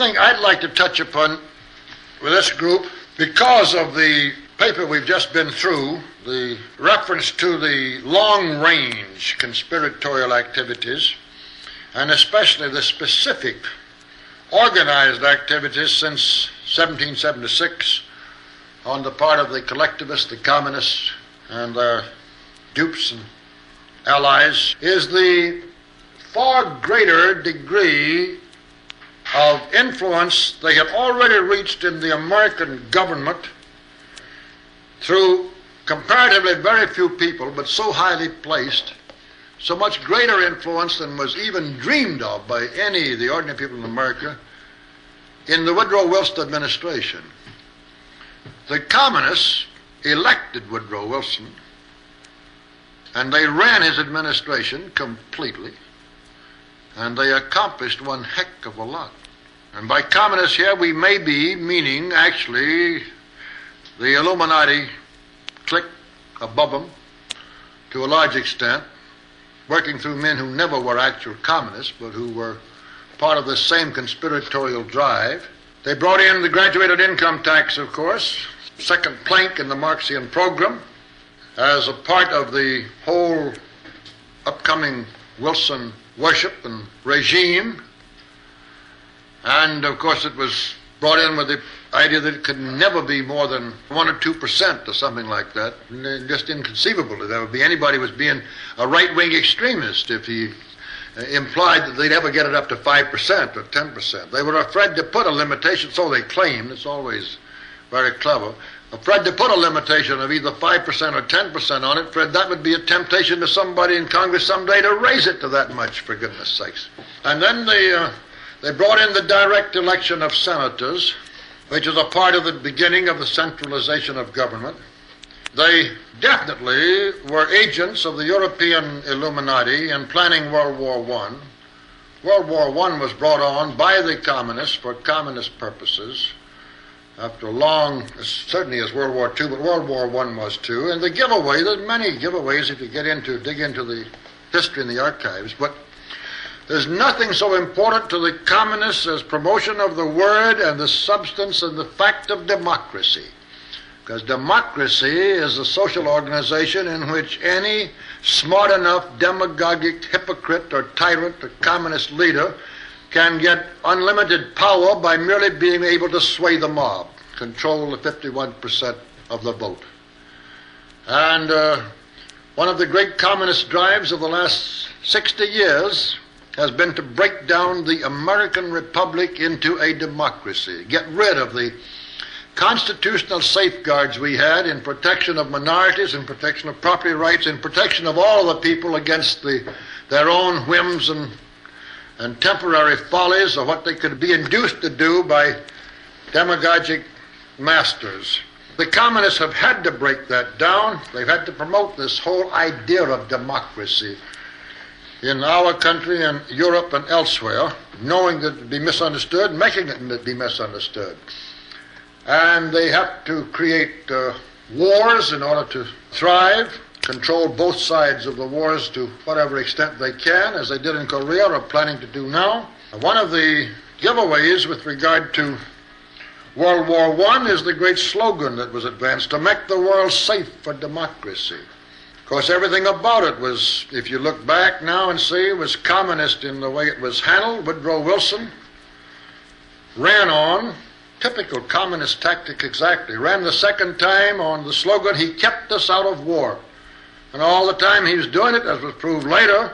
thing I'd like to touch upon with this group, because of the paper we've just been through, the reference to the long-range conspiratorial activities, and especially the specific organized activities since 1776 on the part of the collectivists, the communists, and their dupes and allies, is the far greater degree of influence they had already reached in the American government through comparatively very few people, but so highly placed, so much greater influence than was even dreamed of by any of the ordinary people in America in the Woodrow Wilson administration. The communists elected Woodrow Wilson, and they ran his administration completely, and they accomplished one heck of a lot. And by communists here, we may be meaning actually the Illuminati clique above them to a large extent, working through men who never were actual communists, but who were part of the same conspiratorial drive. They brought in the graduated income tax, of course, second plank in the Marxian program, as a part of the whole upcoming Wilson worship and regime. And, of course, it was brought in with the idea that it could never be more than 1 or 2% or something like that. Just inconceivable that there would be anybody who was being a right-wing extremist if he implied that they'd ever get it up to 5% or 10%. They were afraid to put a limitation, so they claimed, it's always very clever, afraid to put a limitation of either 5% or 10% on it, afraid that would be a temptation to somebody in Congress someday to raise it to that much, for goodness sakes. And then they brought in the direct election of senators, which is a part of the beginning of the centralization of government. They definitely were agents of the European Illuminati in planning World War I. World War I was brought on by the communists for communist purposes after a long, certainly as World War II, but World War I was too. And the giveaway, there's many giveaways if you dig into the history in the archives, but there's nothing so important to the communists as promotion of the word and the substance and the fact of democracy. Because democracy is a social organization in which any smart enough demagogic hypocrite or tyrant or communist leader can get unlimited power by merely being able to sway the mob, control the 51% of the vote. And one of the great communist drives of the last 60 years has been to break down the American Republic into a democracy, get rid of the constitutional safeguards we had in protection of minorities, in protection of property rights, in protection of all of the people against their own whims and temporary follies of what they could be induced to do by demagogic masters. The communists have had to break that down. They've had to promote this whole idea of democracy in our country and Europe and elsewhere, knowing that it would be misunderstood, making it be misunderstood. And they have to create wars in order to thrive, control both sides of the wars to whatever extent they can, as they did in Korea or are planning to do now. One of the giveaways with regard to World War I is the great slogan that was advanced, to make the world safe for democracy. Of course, everything about it was, if you look back now and see, it was communist in the way it was handled. Woodrow Wilson ran on typical communist tactic exactly, ran the second time on the slogan, he kept us out of war. And all the time he was doing it, as was proved later,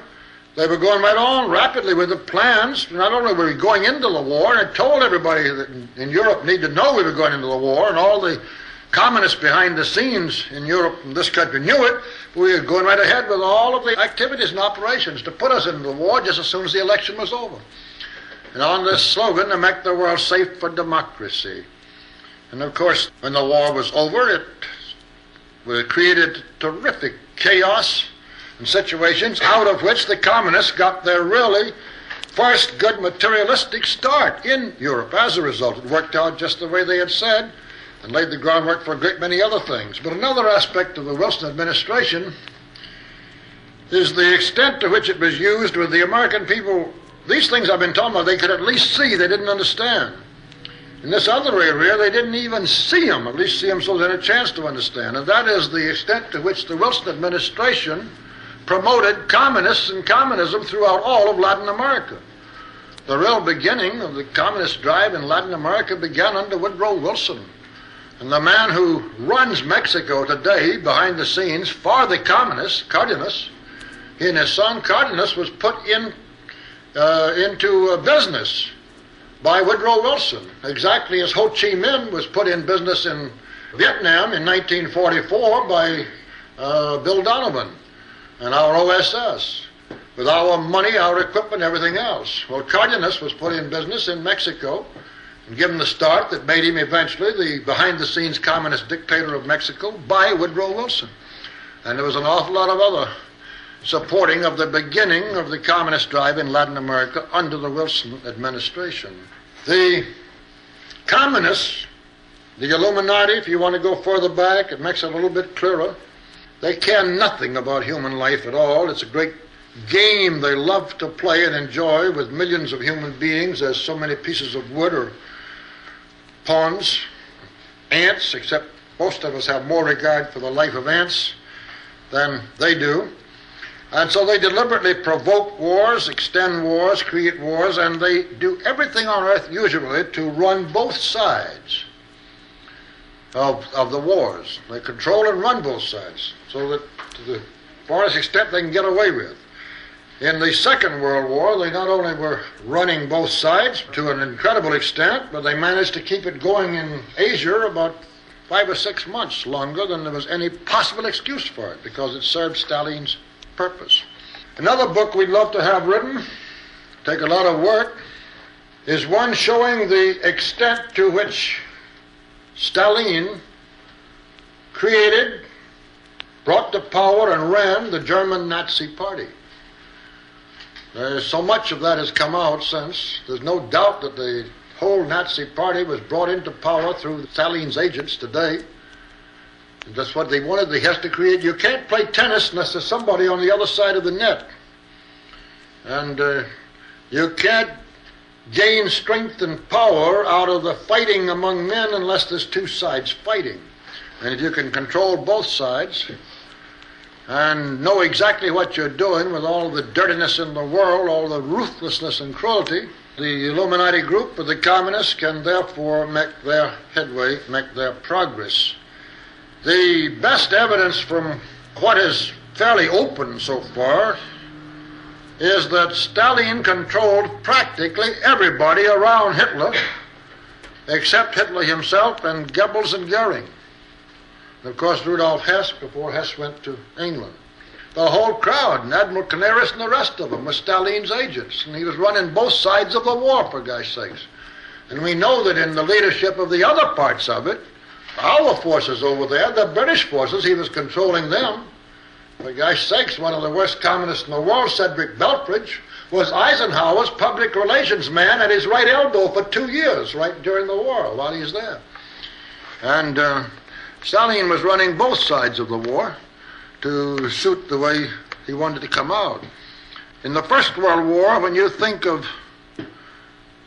they were going right on rapidly with the plans. Not only were we going into the war, and it told everybody that in Europe needed to know we were going into the war, and all the communists behind the scenes in Europe and this country knew it, but we were going right ahead with all of the activities and operations to put us into the war just as soon as the election was over. And on this slogan, to make the world safe for democracy. And of course, when the war was over, it created terrific chaos and situations out of which the communists got their really first good materialistic start in Europe. As a result, it worked out just the way they had said and laid the groundwork for a great many other things. But another aspect of the Wilson administration is the extent to which it was used with the American people these things I've been talking about, they could at least see, they didn't understand. In this other area, they didn't even see them, at least see them so they had a chance to understand. And that is the extent to which the Wilson administration promoted communists and communism throughout all of Latin America. The real beginning of the communist drive in Latin America began under Woodrow Wilson. And the man who runs Mexico today behind the scenes for the communists, Cardenas, he and his son Cardenas was put into business by Woodrow Wilson, exactly as Ho Chi Minh was put in business in Vietnam in 1944 by Bill Donovan and our OSS, with our money, our equipment, everything else. Well, Cardenas was put in business in Mexico and given the start that made him eventually the behind-the-scenes communist dictator of Mexico by Woodrow Wilson. And there was an awful lot of other supporting of the beginning of the communist drive in Latin America under the Wilson administration. The communists, the Illuminati, if you want to go further back, it makes it a little bit clearer. They care nothing about human life at all. It's a great game they love to play and enjoy with millions of human beings as so many pieces of wood or pawns, ants, except most of us have more regard for the life of ants than they do. And so they deliberately provoke wars, extend wars, create wars, and they do everything on earth usually to run both sides of the wars. They control and run both sides so that to the farthest extent they can get away with. In the Second World War, they not only were running both sides to an incredible extent, but they managed to keep it going in Asia about 5 or 6 months longer than there was any possible excuse for it, because it served Stalin's purpose. Another book we'd love to have written, take a lot of work, is one showing the extent to which Stalin created, brought to power, and ran the German Nazi Party. There's so much of that has come out since. There's no doubt that the whole Nazi Party was brought into power through Stalin's agents today. And that's what they wanted. They has to create. You can't play tennis unless there's somebody on the other side of the net. And you can't gain strength and power out of the fighting among men unless there's two sides fighting. And if you can control both sides and know exactly what you're doing with all the dirtiness in the world, all the ruthlessness and cruelty, the Illuminati group or the communists can therefore make their headway, make their progress. The best evidence from what is fairly open so far is that Stalin controlled practically everybody around Hitler, except Hitler himself and Goebbels and Goering. And of course, Rudolf Hess, before Hess went to England. The whole crowd, and Admiral Canaris and the rest of them, were Stalin's agents. And he was running both sides of the war, for gosh sakes. And we know that in the leadership of the other parts of it, our forces over there, the British forces, he was controlling them. For gosh sakes, one of the worst communists in the world, Cedric Belfridge, was Eisenhower's public relations man at his right elbow for 2 years, right during the war, while he was there. And Stalin was running both sides of the war to suit the way he wanted to come out. In the First World War, when you think of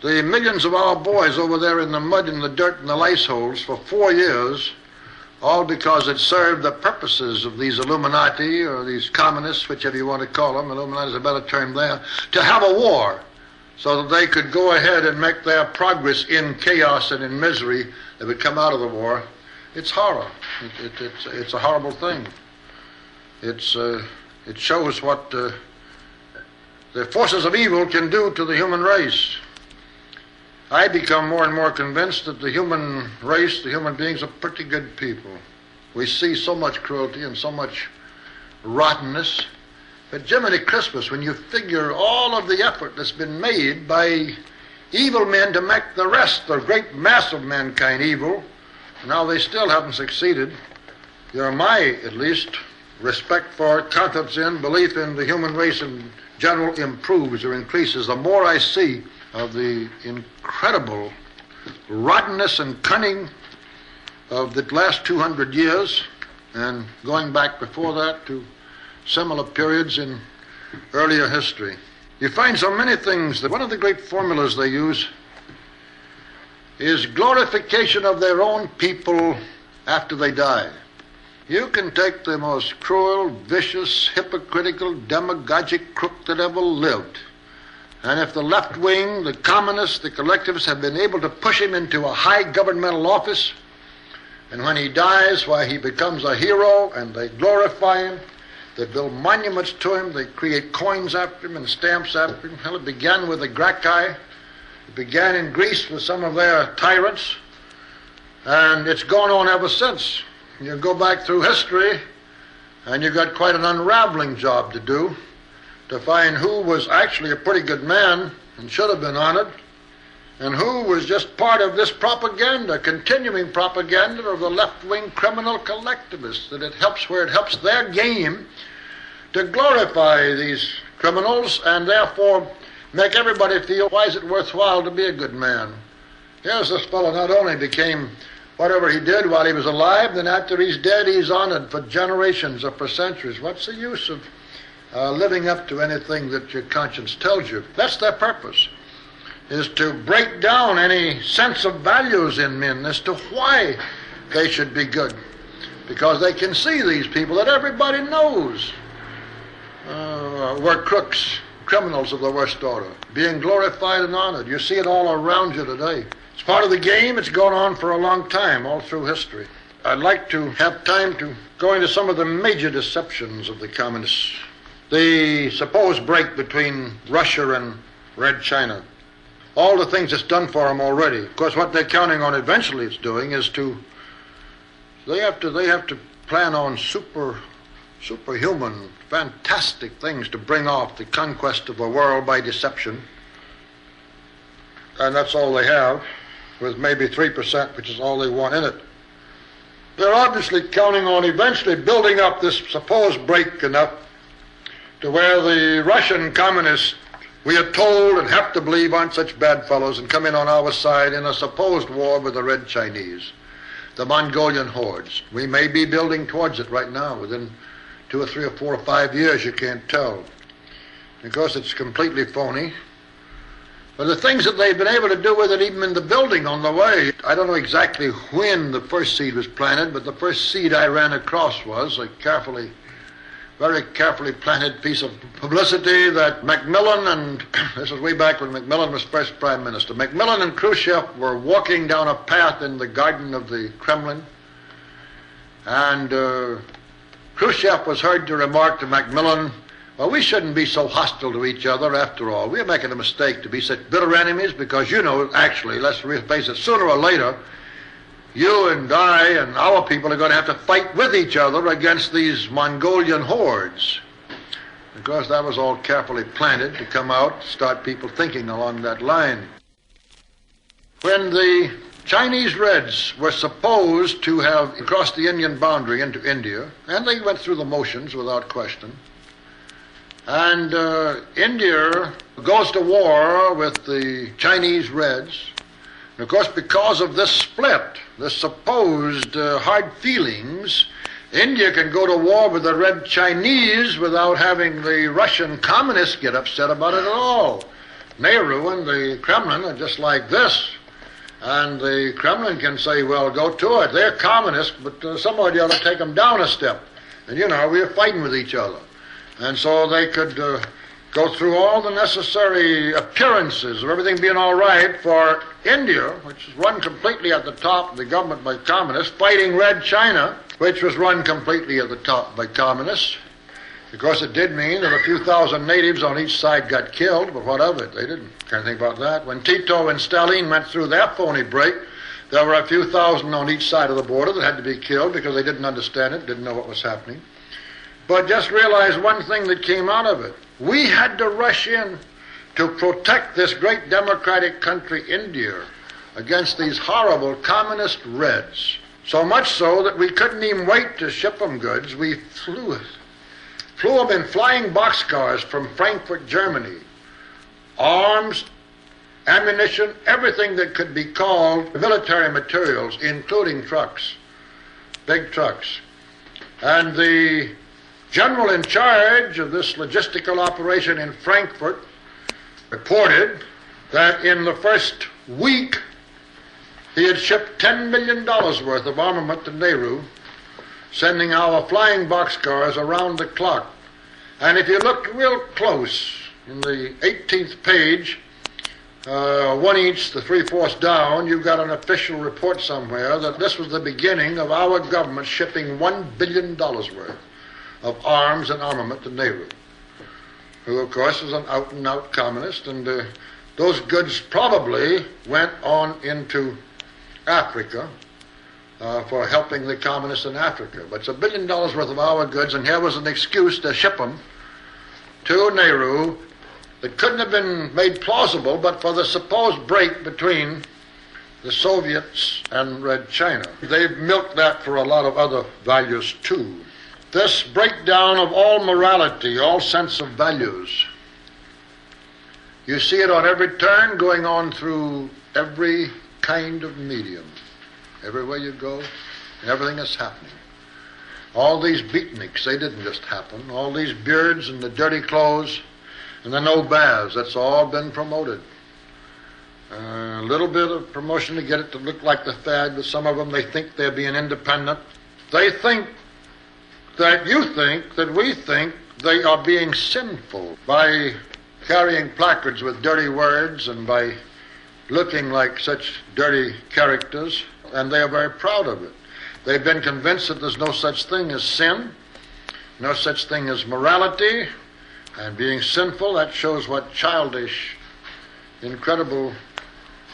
the millions of our boys over there in the mud and the dirt and the lice holes for 4 years, all because it served the purposes of these Illuminati or these communists, whichever you want to call them, Illuminati is a better term there, to have a war so that they could go ahead and make their progress in chaos and in misery that would come out of the war. It's horror. It's a horrible thing. It shows what the forces of evil can do to the human race. I become more and more convinced that the human race, the human beings, are pretty good people. We see so much cruelty and so much rottenness. But Jiminy Christmas, when you figure all of the effort that's been made by evil men to make the rest, the great mass of mankind, evil, now they still haven't succeeded. My, at least, respect for, confidence in, belief in the human race in general improves or increases the more I see of the incredible rottenness and cunning of the last 200 years, and going back before that to similar periods in earlier history. You find so many things that one of the great formulas they use is glorification of their own people after they die. You can take the most cruel, vicious, hypocritical, demagogic crook that ever lived, and if the left wing, the communists, the collectivists have been able to push him into a high governmental office, and when he dies, why, he becomes a hero, and they glorify him, they build monuments to him, they create coins after him and stamps after him. Hell, it began with the Gracchi. It began in Greece with some of their tyrants, and it's gone on ever since. You go back through history, and you've got quite an unraveling job to do to find who was actually a pretty good man and should have been honored, and who was just part of this propaganda, continuing propaganda of the left-wing criminal collectivists, that it helps where it helps their game to glorify these criminals and therefore make everybody feel, why is it worthwhile to be a good man? Here's this fellow not only became whatever he did while he was alive, then after he's dead he's honored for generations or for centuries. What's the use of living up to anything that your conscience tells you? That's their purpose, is to break down any sense of values in men as to why they should be good. Because they can see these people that everybody knows were crooks, criminals of the worst order, being glorified and honored. You see it all around you today. It's part of the game. It's gone on for a long time, all through history. I'd like to have time to go into some of the major deceptions of the communists. The supposed break between Russia and Red China. All the things it's done for them already. Of course, what they're counting on eventually it's doing is they have to plan on superhuman, fantastic things to bring off the conquest of the world by deception. And that's all they have, with maybe 3%, which is all they want in it. They're obviously counting on eventually building up this supposed break enough to where the Russian communists, we are told and have to believe, aren't such bad fellows and come in on our side in a supposed war with the Red Chinese, the Mongolian hordes. We may be building towards it right now. Within 2 or 3 or 4 or 5 years, you can't tell. Of course, it's completely phony. But the things that they've been able to do with it, even in the building on the way, I don't know exactly when the first seed was planted, but the first seed I ran across was a very carefully planted piece of publicity that Macmillan and, this was way back when Macmillan was first prime minister, Macmillan and Khrushchev were walking down a path in the garden of the Kremlin, and Khrushchev was heard to remark to Macmillan, well, we shouldn't be so hostile to each other after all. We're making a mistake to be such bitter enemies because, you know, actually, let's face it, sooner or later, you and I and our people are going to have to fight with each other against these Mongolian hordes. Of course, that was all carefully planted to come out, start people thinking along that line. When the Chinese Reds were supposed to have crossed the Indian boundary into India, and they went through the motions without question, and India goes to war with the Chinese Reds. And of course, because of this split, this supposed hard feelings, India can go to war with the Red Chinese without having the Russian communists get upset about it at all. Nehru and the Kremlin are just like this. And the Kremlin can say, well, go to it. They're communists, but somebody ought to take them down a step. And, you know, we're fighting with each other. And so they could go through all the necessary appearances of everything being all right for India, which is run completely at the top of the government by communists, fighting Red China, which was run completely at the top by communists. Of course, it did mean that a few thousand natives on each side got killed, but what of it? They didn't care anything about that. When Tito and Stalin went through their phony break, there were a few thousand on each side of the border that had to be killed because they didn't understand it, didn't know what was happening. But just realize one thing that came out of it. We had to rush in to protect this great democratic country, India, against these horrible communist Reds. So much so that we couldn't even wait to ship them goods. We flew them in flying boxcars from Frankfurt, Germany. Arms, ammunition, everything that could be called military materials, including trucks, big trucks. And the general in charge of this logistical operation in Frankfurt reported that in the first week he had shipped $10 million worth of armament to Nehru, sending our flying boxcars around the clock. And if you look real close, in the 18th page, one each, the 3/4 down, you've got an official report somewhere that this was the beginning of our government shipping $1 billion worth of arms and armament to Nehru, who, of course, was an out-and-out communist, and those goods probably went on into Africa for helping the communists in Africa. But it's $1 billion worth of our goods, and here was an excuse to ship them to Nehru that couldn't have been made plausible but for the supposed break between the Soviets and Red China. They've milked that for a lot of other values too. This breakdown of all morality, all sense of values, you see it on every turn, going on through every kind of medium. Everywhere you go, everything is happening. All these beatniks, they didn't just happen. All these beards and the dirty clothes and the no baths, that's all been promoted. A little bit of promotion to get it to look like the fad, but some of them, they think they're being independent. They think that you think that we think they are being sinful by carrying placards with dirty words and by looking like such dirty characters, and they are very proud of it. They've been convinced that there's no such thing as sin, no such thing as morality, and being sinful, that shows what childish, incredible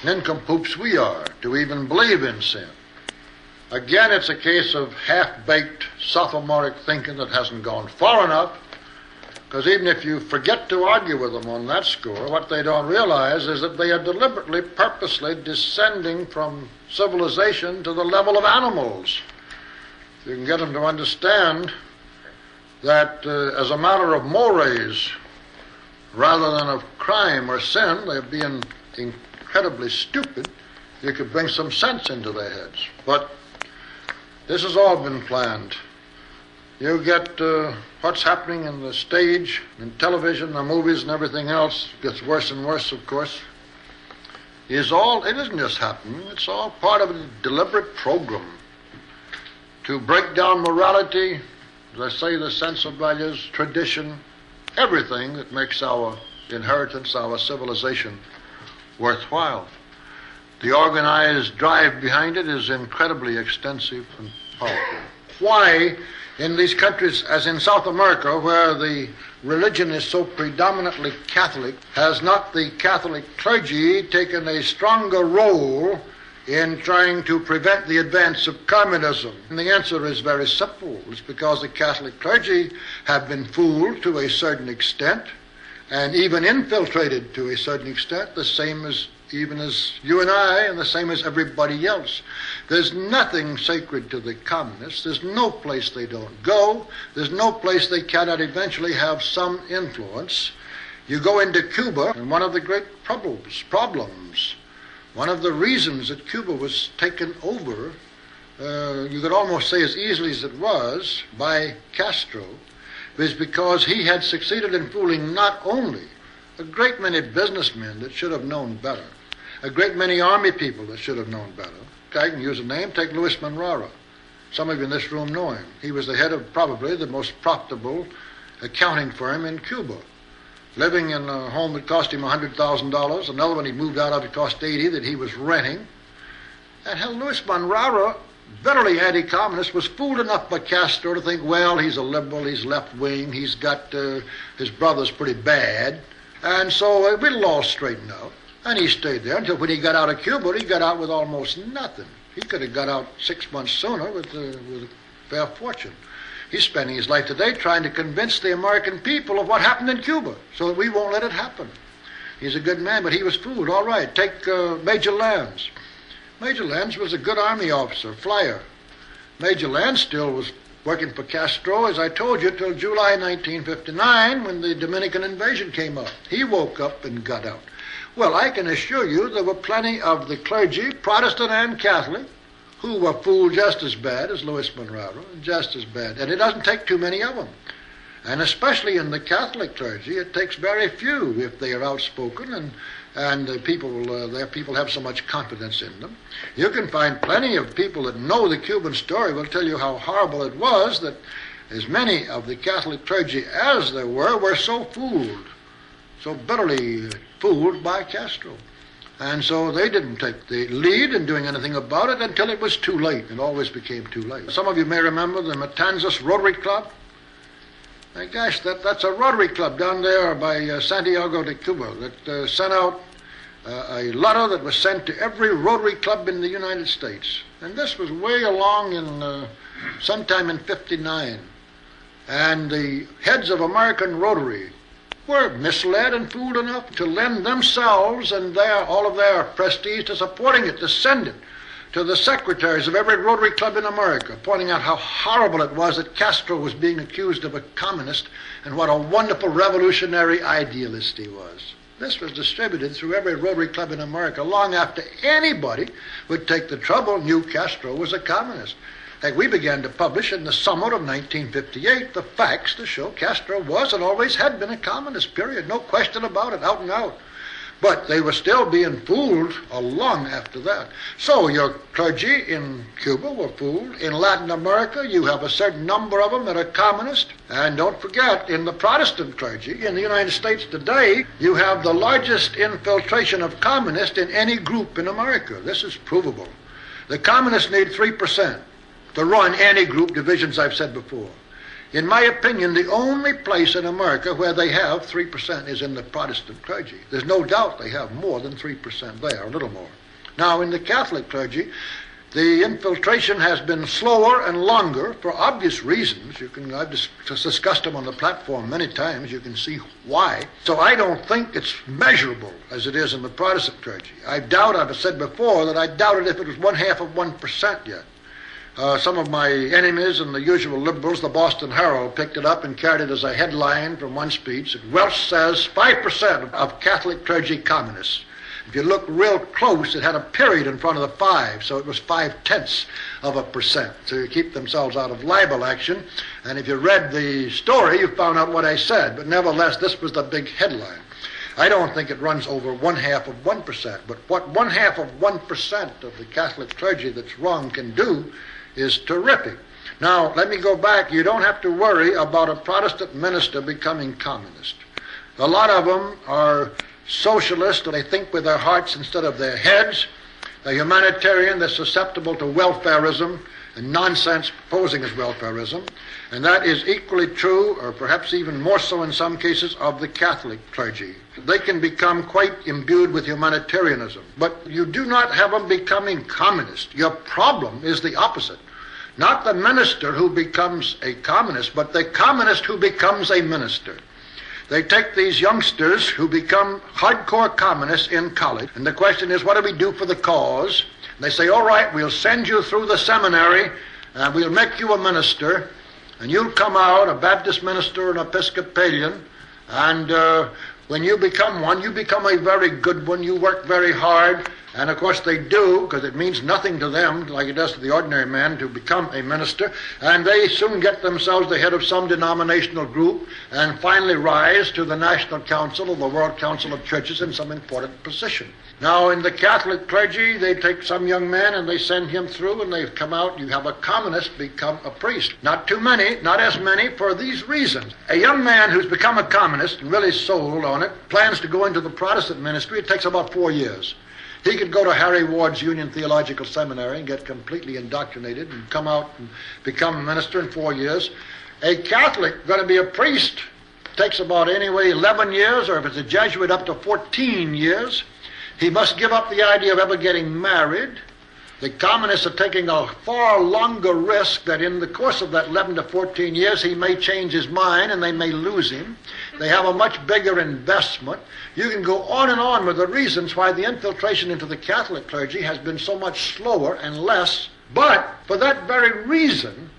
nincompoops we are to even believe in sin. Again, it's a case of half-baked sophomoric thinking that hasn't gone far enough, because even if you forget to argue with them on that score, what they don't realize is that they are deliberately, purposely descending from civilization to the level of animals. You can get them to understand that as a matter of mores, rather than of crime or sin, they're being incredibly stupid. You could bring some sense into their heads. But this has all been planned. You get what's happening in the stage, in television, the movies, and everything else. It gets worse and worse, of course. It isn't just happening. It's all part of a deliberate program to break down morality, as I say, the sense of values, tradition, everything that makes our inheritance, our civilization, worthwhile. The organized drive behind it is incredibly extensive and powerful. Why, in these countries, as in South America, where the religion is so predominantly Catholic, has not the Catholic clergy taken a stronger role in trying to prevent the advance of communism? And the answer is very simple. It's because the Catholic clergy have been fooled to a certain extent, and even infiltrated to a certain extent, the same as even as you and I, and the same as everybody else. There's nothing sacred to the communists. There's no place they don't go. There's no place they cannot eventually have some influence. You go into Cuba, and one of the great problems, one of the reasons that Cuba was taken over, you could almost say as easily as it was, by Castro, is because he had succeeded in fooling not only a great many businessmen that should have known better, a great many army people that should have known better. I can use a name. Take Luis Manrara. Some of you in this room know him. He was the head of probably the most profitable accounting firm in Cuba, living in a home that cost him $100,000. Another one he moved out of, it cost $80,000 that he was renting. And Luis Manrara, bitterly anti-communist, was fooled enough by Castro to think, well, he's a liberal, he's left-wing, he's got his brother's pretty bad, and so it'll all straighten out. And he stayed there until when he got out of Cuba, he got out with almost nothing. He could have got out 6 months sooner with a fair fortune. He's spending his life today trying to convince the American people of what happened in Cuba so that we won't let it happen. He's a good man, but he was fooled. All right, take Major Lands. Major Lands was a good army officer, flyer. Major Lands still was working for Castro, as I told you, till July 1959 when the Dominican invasion came up. He woke up and got out. Well, I can assure you there were plenty of the clergy, Protestant and Catholic, who were fooled just as bad as Luis Manrara, just as bad. And it doesn't take too many of them. And especially in the Catholic clergy, it takes very few if they are outspoken and their people have so much confidence in them. You can find plenty of people that know the Cuban story will tell you how horrible it was that as many of the Catholic clergy as there were so fooled, so bitterly fooled by Castro. And so they didn't take the lead in doing anything about it until it was too late. It always became too late. Some of you may remember the Matanzas Rotary Club. Gosh, that's a Rotary Club down there by Santiago de Cuba that sent out a letter that was sent to every Rotary Club in the United States. And this was way along in sometime in '59. And the heads of American Rotary were misled and fooled enough to lend themselves and all of their prestige to supporting it, to send it to the secretaries of every Rotary Club in America, pointing out how horrible it was that Castro was being accused of a communist and what a wonderful revolutionary idealist he was. This was distributed through every Rotary Club in America long after anybody would take the trouble knew Castro was a communist. We began to publish in the summer of 1958 the facts to show Castro was and always had been a communist, period. No question about it, out and out. But they were still being fooled long after that. So your clergy in Cuba were fooled. In Latin America, you have a certain number of them that are communist. And don't forget, in the Protestant clergy in the United States today, you have the largest infiltration of communists in any group in America. This is provable. The communists need 3%. To run any group divisions I've said before. In my opinion, the only place in America where they have 3% is in the Protestant clergy. There's no doubt they have more than 3% there, a little more. Now, in the Catholic clergy, the infiltration has been slower and longer for obvious reasons. I've discussed them on the platform many times. You can see why. So I don't think it's measurable as it is in the Protestant clergy. I've said before that I doubted if it was 0.5% yet. Some of my enemies and the usual liberals, the Boston Herald, picked it up and carried it as a headline from one speech. Welch says 5% of Catholic clergy communists. If you look real close, it had a period in front of the 5, so it was 0.5% to keep themselves out of libel action. And if you read the story, you found out what I said. But nevertheless, this was the big headline. I don't think it runs over 0.5%, but what 0.5% of the Catholic clergy that's wrong can do is terrific. Now, let me go back. You don't have to worry about a Protestant minister becoming communist. A lot of them are socialist, they think with their hearts instead of their heads. They're humanitarian, they're susceptible to welfarism and nonsense posing as welfarism. And that is equally true, or perhaps even more so in some cases, of the Catholic clergy. They can become quite imbued with humanitarianism. But you do not have them becoming communist. Your problem is the opposite. Not the minister who becomes a communist, but the communist who becomes a minister. They take these youngsters who become hardcore communists in college, and the question is, what do we do for the cause? And they say, all right, we'll send you through the seminary, and we'll make you a minister, and you'll come out, a Baptist minister, an Episcopalian, and when you become one, you become a very good one. You work very hard, and of course they do, because it means nothing to them, like it does to the ordinary man, to become a minister, and they soon get themselves the head of some denominational group, and finally rise to the National Council or the World Council of Churches in some important position. Now, in the Catholic clergy, they take some young man and they send him through, and they've come out, you have a communist become a priest. Not too many, not as many, for these reasons. A young man who's become a communist and really sold on it, plans to go into the Protestant ministry, it takes about 4 years. He could go to Harry Ward's Union Theological Seminary and get completely indoctrinated and come out and become a minister in 4 years. A Catholic going to be a priest takes about anyway 11 years, or if it's a Jesuit, up to 14 years. He must give up the idea of ever getting married. The communists are taking a far longer risk that in the course of that 11 to 14 years he may change his mind and they may lose him. They have a much bigger investment. You can go on and on with the reasons why the infiltration into the Catholic clergy has been so much slower and less. But for that very reason,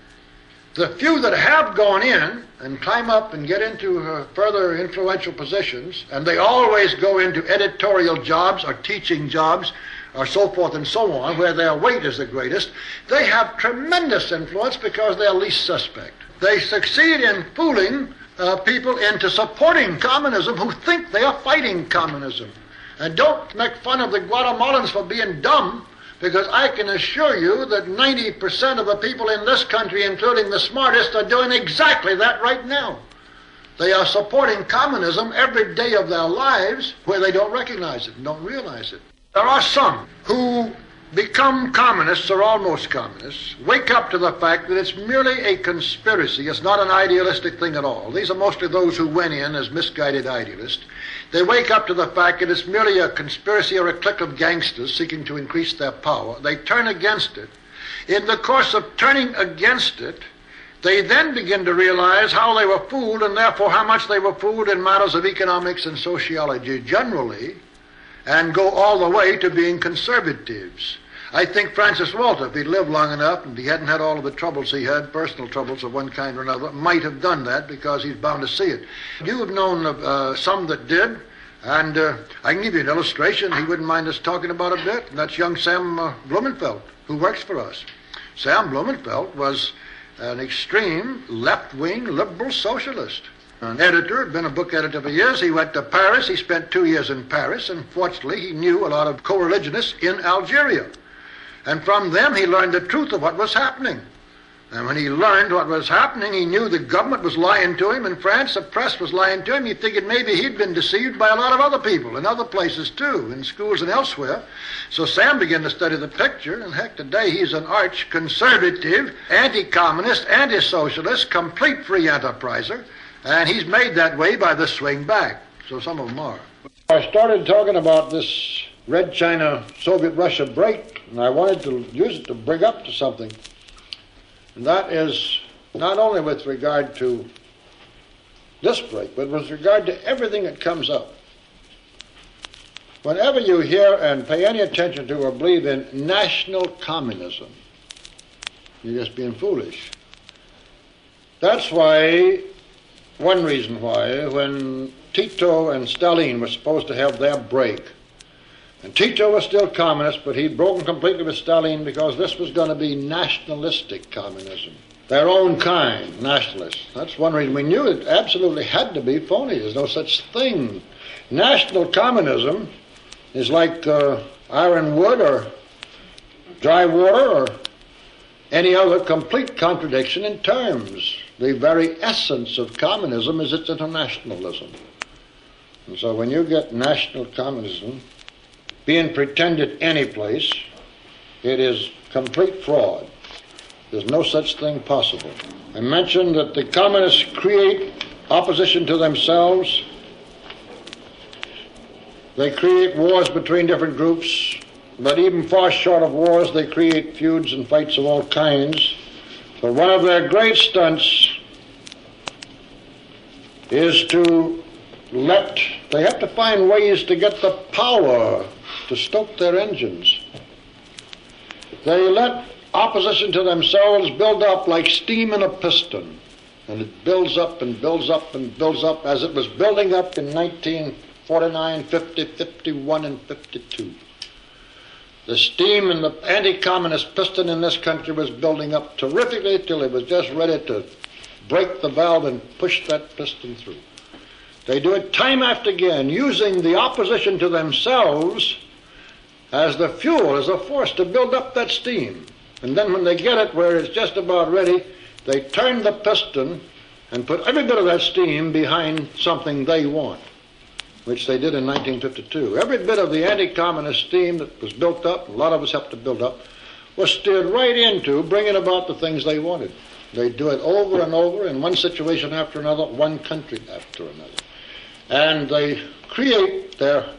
the few that have gone in and climb up and get into further influential positions, and they always go into editorial jobs or teaching jobs or so forth and so on, where their weight is the greatest, they have tremendous influence because they're least suspect. They succeed in fooling people into supporting communism who think they are fighting communism. And don't make fun of the Guatemalans for being dumb, because I can assure you that 90% of the people in this country, including the smartest, are doing exactly that right now. They are supporting communism every day of their lives where they don't recognize it and don't realize it. There are some who become communists or almost communists, wake up to the fact that it's merely a conspiracy. It's not an idealistic thing at all. These are mostly those who went in as misguided idealists. They wake up to the fact that it's merely a conspiracy or a clique of gangsters seeking to increase their power. They turn against it. In the course of turning against it, they then begin to realize how they were fooled, and therefore how much they were fooled in matters of economics and sociology generally, and go all the way to being conservatives. I think Francis Walter, if he'd lived long enough and he hadn't had all of the troubles he had, personal troubles of one kind or another, might have done that because he's bound to see it. You have known of some that did, and I can give you an illustration he wouldn't mind us talking about a bit, and that's young Sam Blumenfeld, who works for us. Sam Blumenfeld was an extreme left-wing liberal socialist. An editor, had been a book editor for years. He went to Paris. He spent 2 years in Paris, and fortunately he knew a lot of co-religionists in Algeria. And from them he learned the truth of what was happening. And when he learned what was happening, he knew the government was lying to him in France, the press was lying to him. He figured maybe he'd been deceived by a lot of other people in other places too, in schools and elsewhere. So Sam began to study the picture, and heck, today he's an arch-conservative, anti-communist, anti-socialist, complete free enterpriser. And he's made that way by the swing back. So some of them are. I started talking about this Red China Soviet Russia break, and I wanted to use it to bring up to something. And that is not only with regard to this break, but with regard to everything that comes up. Whenever you hear and pay any attention to or believe in national communism, you're just being foolish. That's why, one reason why, when Tito and Stalin were supposed to have their break, and Tito was still communist, but he'd broken completely with Stalin because this was going to be nationalistic communism. Their own kind, nationalists. That's one reason. We knew it absolutely had to be phony. There's no such thing. National communism is like iron wood or dry water or any other complete contradiction in terms. The very essence of communism is its internationalism. And so when you get national communism being pretended any place, it is complete fraud. There's no such thing possible. I mentioned that the communists create opposition to themselves. They create wars between different groups, but even far short of wars, they create feuds and fights of all kinds. So one of their great stunts is they have to find ways to get the power to stoke their engines. They let opposition to themselves build up like steam in a piston. And it builds up and builds up and builds up as it was building up in 1949, 50, 51, and 52. The steam in the anti-communist piston in this country was building up terrifically till it was just ready to break the valve and push that piston through. They do it time after again, using the opposition to themselves as the fuel, as a force to build up that steam. And then when they get it where it's just about ready, they turn the piston and put every bit of that steam behind something they want, which they did in 1952. Every bit of the anti-communist steam that was built up, a lot of us helped to build up, was steered right into bringing about the things they wanted. They do it over and over in one situation after another, one country after another. And they create their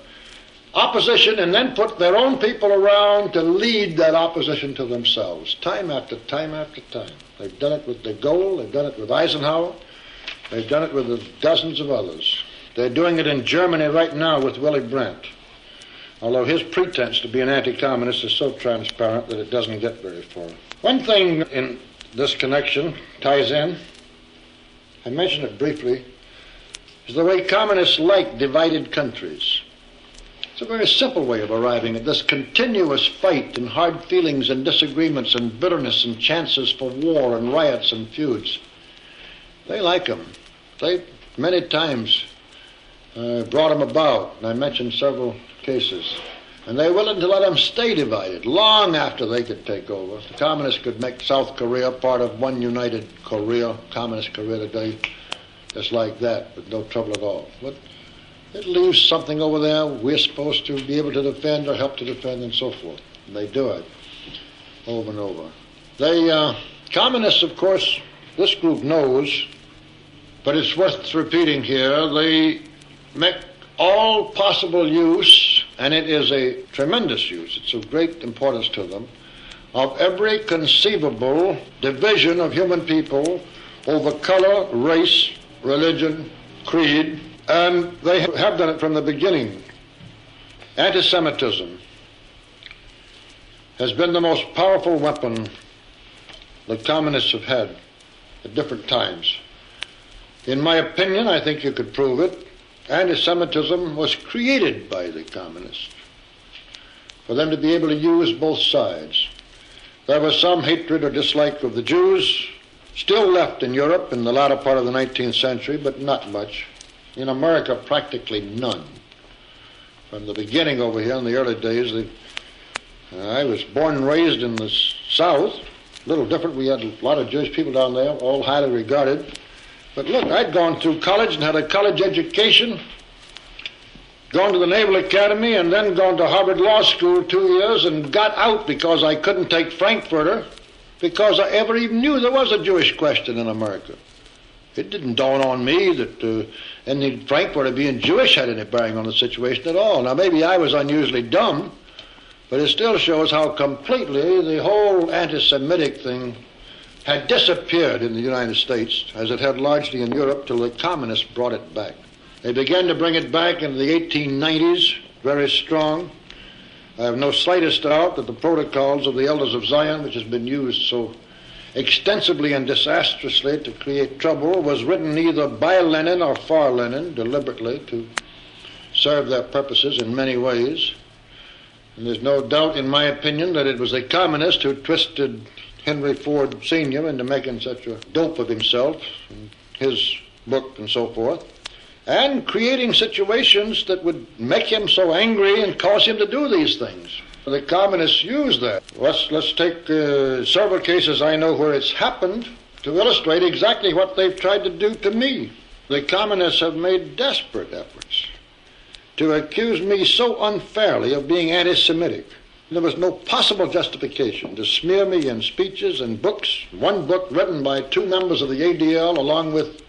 opposition and then put their own people around to lead that opposition to themselves, time after time after time. They've done it with de Gaulle, they've done it with Eisenhower, they've done it with dozens of others. They're doing it in Germany right now with Willy Brandt, although his pretense to be an anti-communist is so transparent that it doesn't get very far. One thing in this connection ties in, I mentioned it briefly, is the way communists like divided countries. It's a very simple way of arriving at this continuous fight and hard feelings and disagreements and bitterness and chances for war and riots and feuds. They like them. They many times brought them about, and I mentioned several cases. And they're willing to let them stay divided long after they could take over. The communists could make South Korea part of one united Korea, communist Korea today, just like that, with no trouble at all. But it leaves something over there we're supposed to be able to defend or help to defend and so forth. And they do it over and over. The communists, of course, this group knows, but it's worth repeating here, they make all possible use, and it is a tremendous use, it's of great importance to them, of every conceivable division of human people over color, race, religion, creed, and they have done it from the beginning. Anti-Semitism has been the most powerful weapon the communists have had at different times. In my opinion, I think you could prove it, anti-Semitism was created by the communists for them to be able to use both sides. There was some hatred or dislike of the Jews still left in Europe in the latter part of the 19th century, but not much. In America, practically none. From the beginning over here in the early days, I was born and raised in the South, a little different. We had a lot of Jewish people down there, all highly regarded. But look, I'd gone through college and had a college education, gone to the Naval Academy, and then gone to Harvard Law School 2 years and got out because I couldn't take Frankfurter, because I ever even knew there was a Jewish question in America. It didn't dawn on me that any Frankfurter being Jewish had any bearing on the situation at all. Now, maybe I was unusually dumb, but it still shows how completely the whole anti-Semitic thing had disappeared in the United States, as it had largely in Europe, till the communists brought it back. They began to bring it back in the 1890s, very strong. I have no slightest doubt that the protocols of the Elders of Zion, which has been used so extensively and disastrously to create trouble, was written either by Lenin or for Lenin, deliberately, to serve their purposes in many ways. And there's no doubt, in my opinion, that it was a communist who twisted Henry Ford Sr. into making such a dope of himself, and his book and so forth, and creating situations that would make him so angry and cause him to do these things. The communists use that. Let's take several cases I know where it's happened to illustrate exactly what they've tried to do to me. The communists have made desperate efforts to accuse me so unfairly of being anti-Semitic. There was no possible justification to smear me in speeches and books. One book written by 2 members of the ADL along with,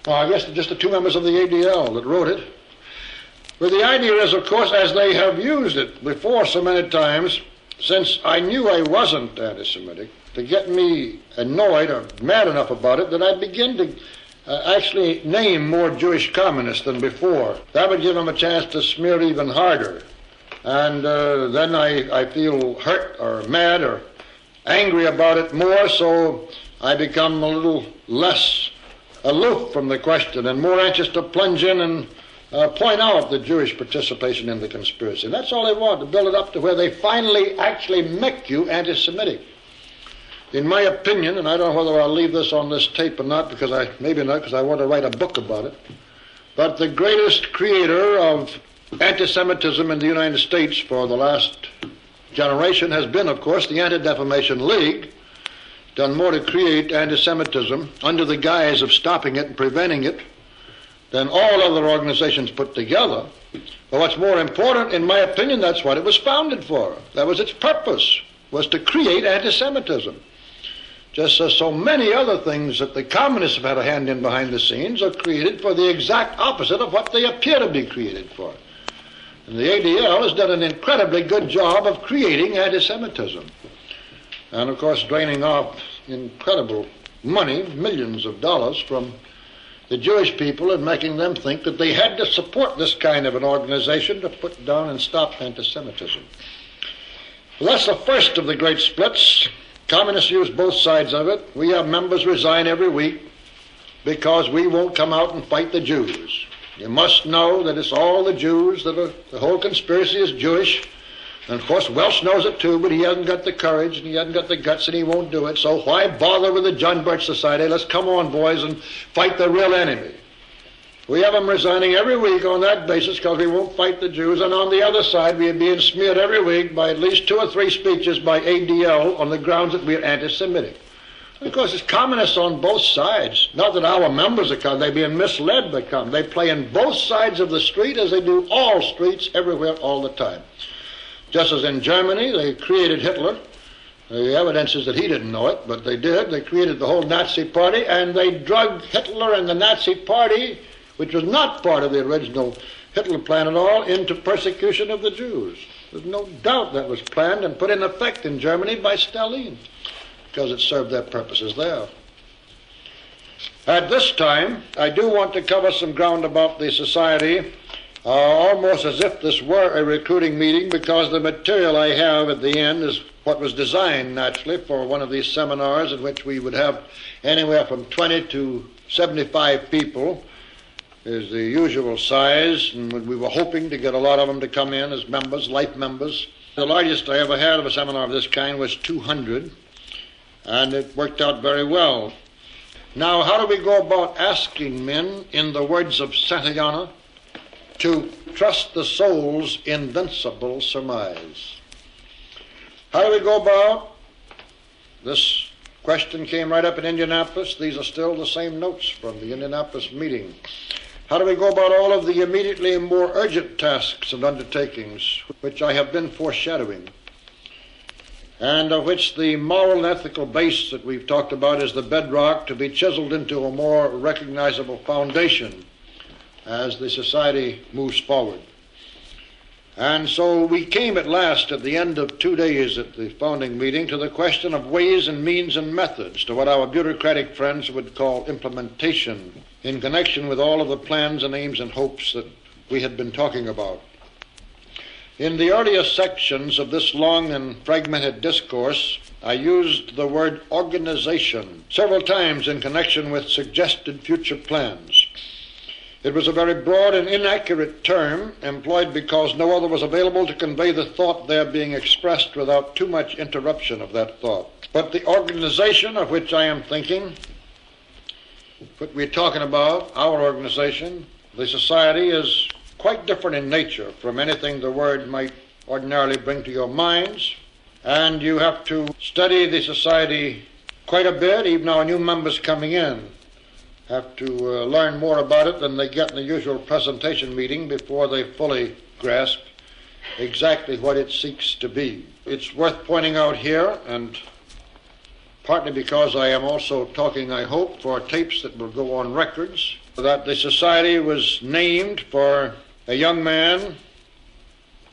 I guess just the 2 members of the ADL that wrote it. But the idea is, of course, as they have used it before so many times, since I knew I wasn't anti-Semitic, to get me annoyed or mad enough about it that I begin to actually name more Jewish communists than before. That would give them a chance to smear even harder. And then I feel hurt or mad or angry about it more, so I become a little less aloof from the question and more anxious to plunge in and point out the Jewish participation in the conspiracy. And that's all they want, to build it up to where they finally actually make you anti-Semitic. In my opinion, and I don't know whether I'll leave this on this tape or not, maybe not, because I want to write a book about it, but the greatest creator of anti-Semitism in the United States for the last generation has been, of course, the Anti-Defamation League, done more to create anti-Semitism under the guise of stopping it and preventing it than all other organizations put together. But what's more important, in my opinion, that's what it was founded for. That was its purpose, was to create anti-Semitism. Just as so many other things that the communists have had a hand in behind the scenes are created for the exact opposite of what they appear to be created for. And the ADL has done an incredibly good job of creating anti-Semitism. And, of course, draining off incredible money, millions of dollars, from the Jewish people and making them think that they had to support this kind of an organization to put down and stop anti-Semitism. Well, that's the first of the great splits. Communists use both sides of it. We have members resign every week because we won't come out and fight the Jews. You must know that it's all the Jews, that the whole conspiracy is Jewish. And of course, Welch knows it too, but he hasn't got the courage and he hasn't got the guts and he won't do it. So why bother with the John Birch Society? Let's come on, boys, and fight the real enemy. We have them resigning every week on that basis because we won't fight the Jews. And on the other side, we are being smeared every week by at least 2 or 3 speeches by ADL on the grounds that we are anti-Semitic. Of course, it's communists on both sides. Not that our members are coming. They're being misled by communists. They play in both sides of the street as they do all streets everywhere all the time. Just as in Germany, they created Hitler. The evidence is that he didn't know it, but they did. They created the whole Nazi Party, and they drugged Hitler and the Nazi Party, which was not part of the original Hitler plan at all, into persecution of the Jews. There's no doubt that was planned and put in effect in Germany by Stalin, because it served their purposes there. At this time, I do want to cover some ground about the society, almost as if this were a recruiting meeting, because the material I have at the end is what was designed, naturally, for one of these seminars in which we would have anywhere from 20 to 75 people, is the usual size, and we were hoping to get a lot of them to come in as members, life members. The largest I ever had of a seminar of this kind was 200, and it worked out very well. Now, how do we go about asking men, in the words of Santayana, to trust the soul's invincible surmise? How do we go about? This question came right up in Indianapolis. These are still the same notes from the Indianapolis meeting. How do we go about all of the immediately more urgent tasks and undertakings which I have been foreshadowing, and of which the moral and ethical base that we've talked about is the bedrock to be chiseled into a more recognizable foundation as the society moves forward? And so we came at last, at the end of 2 days at the founding meeting, to the question of ways and means and methods, to what our bureaucratic friends would call implementation, in connection with all of the plans and aims and hopes that we had been talking about. In the earlier sections of this long and fragmented discourse, I used the word organization several times in connection with suggested future plans. It was a very broad and inaccurate term, employed because no other was available to convey the thought there being expressed without too much interruption of that thought. But the organization of which I am thinking, what we're talking about, our organization, the society, is quite different in nature from anything the word might ordinarily bring to your minds. And you have to study the society quite a bit. Even our new members coming in have to learn more about it than they get in the usual presentation meeting before they fully grasp exactly what it seeks to be. It's worth pointing out here, and partly because I am also talking, I hope, for tapes that will go on records, that the society was named for a young man,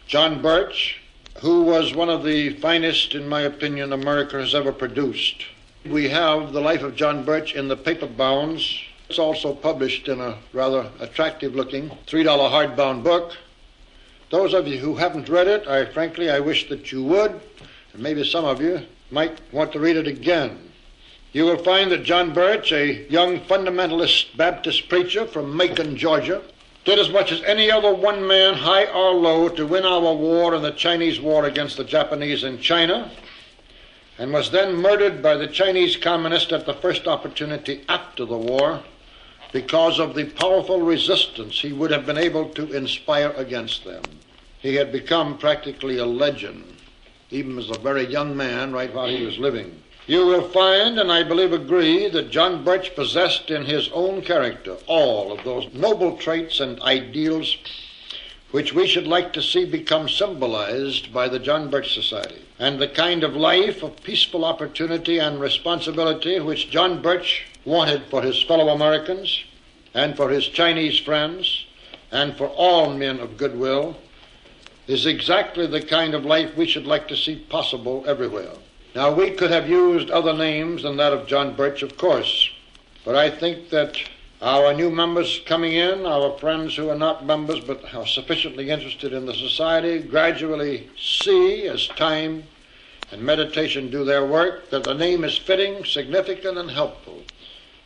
John Birch, who was one of the finest, in my opinion, America has ever produced. We have the life of John Birch in the paper bounds. It's also published in a rather attractive-looking $3 hardbound book. Those of you who haven't read it, I wish that you would, and maybe some of you might want to read it again. You will find that John Birch, a young fundamentalist Baptist preacher from Macon, Georgia, did as much as any other one man, high or low, to win our war and the Chinese war against the Japanese in China, and was then murdered by the Chinese communists at the first opportunity after the war because of the powerful resistance he would have been able to inspire against them. He had become practically a legend, even as a very young man, right while he was living. You will find, and I believe agree, that John Birch possessed in his own character all of those noble traits and ideals which we should like to see become symbolized by the John Birch Society, and the kind of life of peaceful opportunity and responsibility which John Birch wanted for his fellow Americans and for his Chinese friends and for all men of goodwill is exactly the kind of life we should like to see possible everywhere. Now, we could have used other names than that of John Birch, of course, but I think that our new members coming in, our friends who are not members but are sufficiently interested in the society, gradually see, as time and meditation do their work, that the name is fitting, significant, and helpful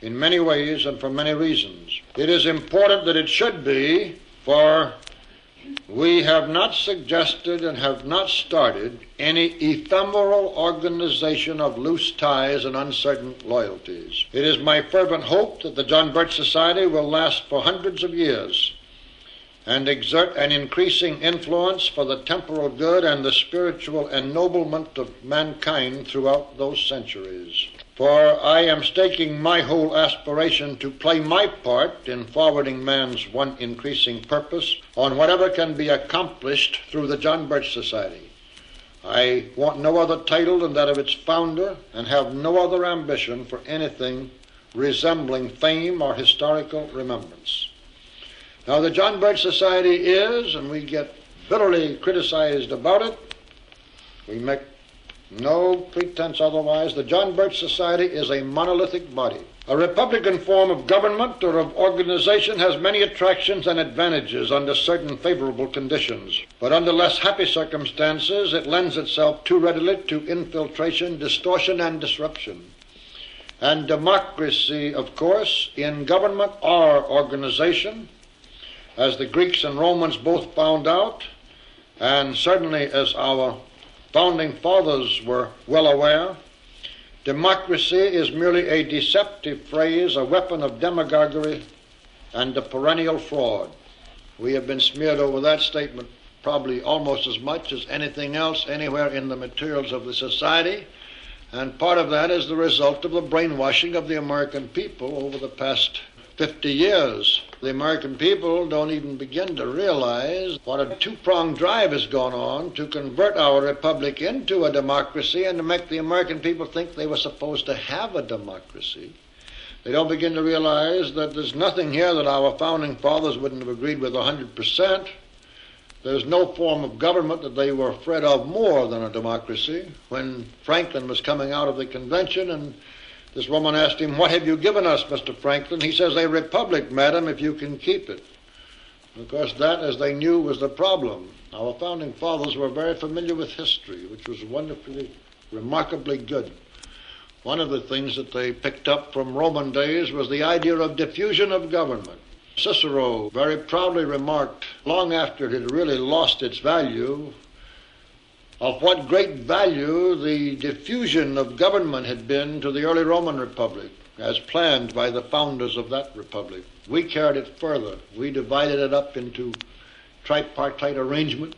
in many ways and for many reasons. It is important that it should be for We have not suggested and have not started any ephemeral organization of loose ties and uncertain loyalties. It is my fervent hope that the John Birch Society will last for hundreds of years and exert an increasing influence for the temporal good and the spiritual ennoblement of mankind throughout those centuries. For I am staking my whole aspiration to play my part in forwarding man's one increasing purpose on whatever can be accomplished through the John Birch Society. I want no other title than that of its founder, and have no other ambition for anything resembling fame or historical remembrance. Now, the John Birch Society is, and we get bitterly criticized about it, we make no pretense otherwise, the John Birch Society is a monolithic body. A republican form of government or of organization has many attractions and advantages under certain favorable conditions, but under less happy circumstances it lends itself too readily to infiltration, distortion, and disruption. And democracy, of course, in government or organization, as the Greeks and Romans both found out, and certainly as our founding fathers were well aware, democracy is merely a deceptive phrase, a weapon of demagoguery, and a perennial fraud. We have been smeared over that statement probably almost as much as anything else anywhere in the materials of the society, and part of that is the result of the brainwashing of the American people over the past 50 years. The American people don't even begin to realize what a two-pronged drive has gone on to convert our republic into a democracy and to make the American people think they were supposed to have a democracy. They don't begin to realize that there's nothing here that our founding fathers wouldn't have agreed with 100%. There's no form of government that they were afraid of more than a democracy. When Franklin was coming out of the convention and this woman asked him, "What have you given us, Mr. Franklin?" He says, "A republic, madam, if you can keep it." Of course, that, as they knew, was the problem. Our founding fathers were very familiar with history, which was wonderfully, remarkably good. One of the things that they picked up from Roman days was the idea of diffusion of government. Cicero very proudly remarked, long after it had really lost its value, of what great value the diffusion of government had been to the early Roman Republic, as planned by the founders of that republic. We carried it further. We divided it up into tripartite arrangement,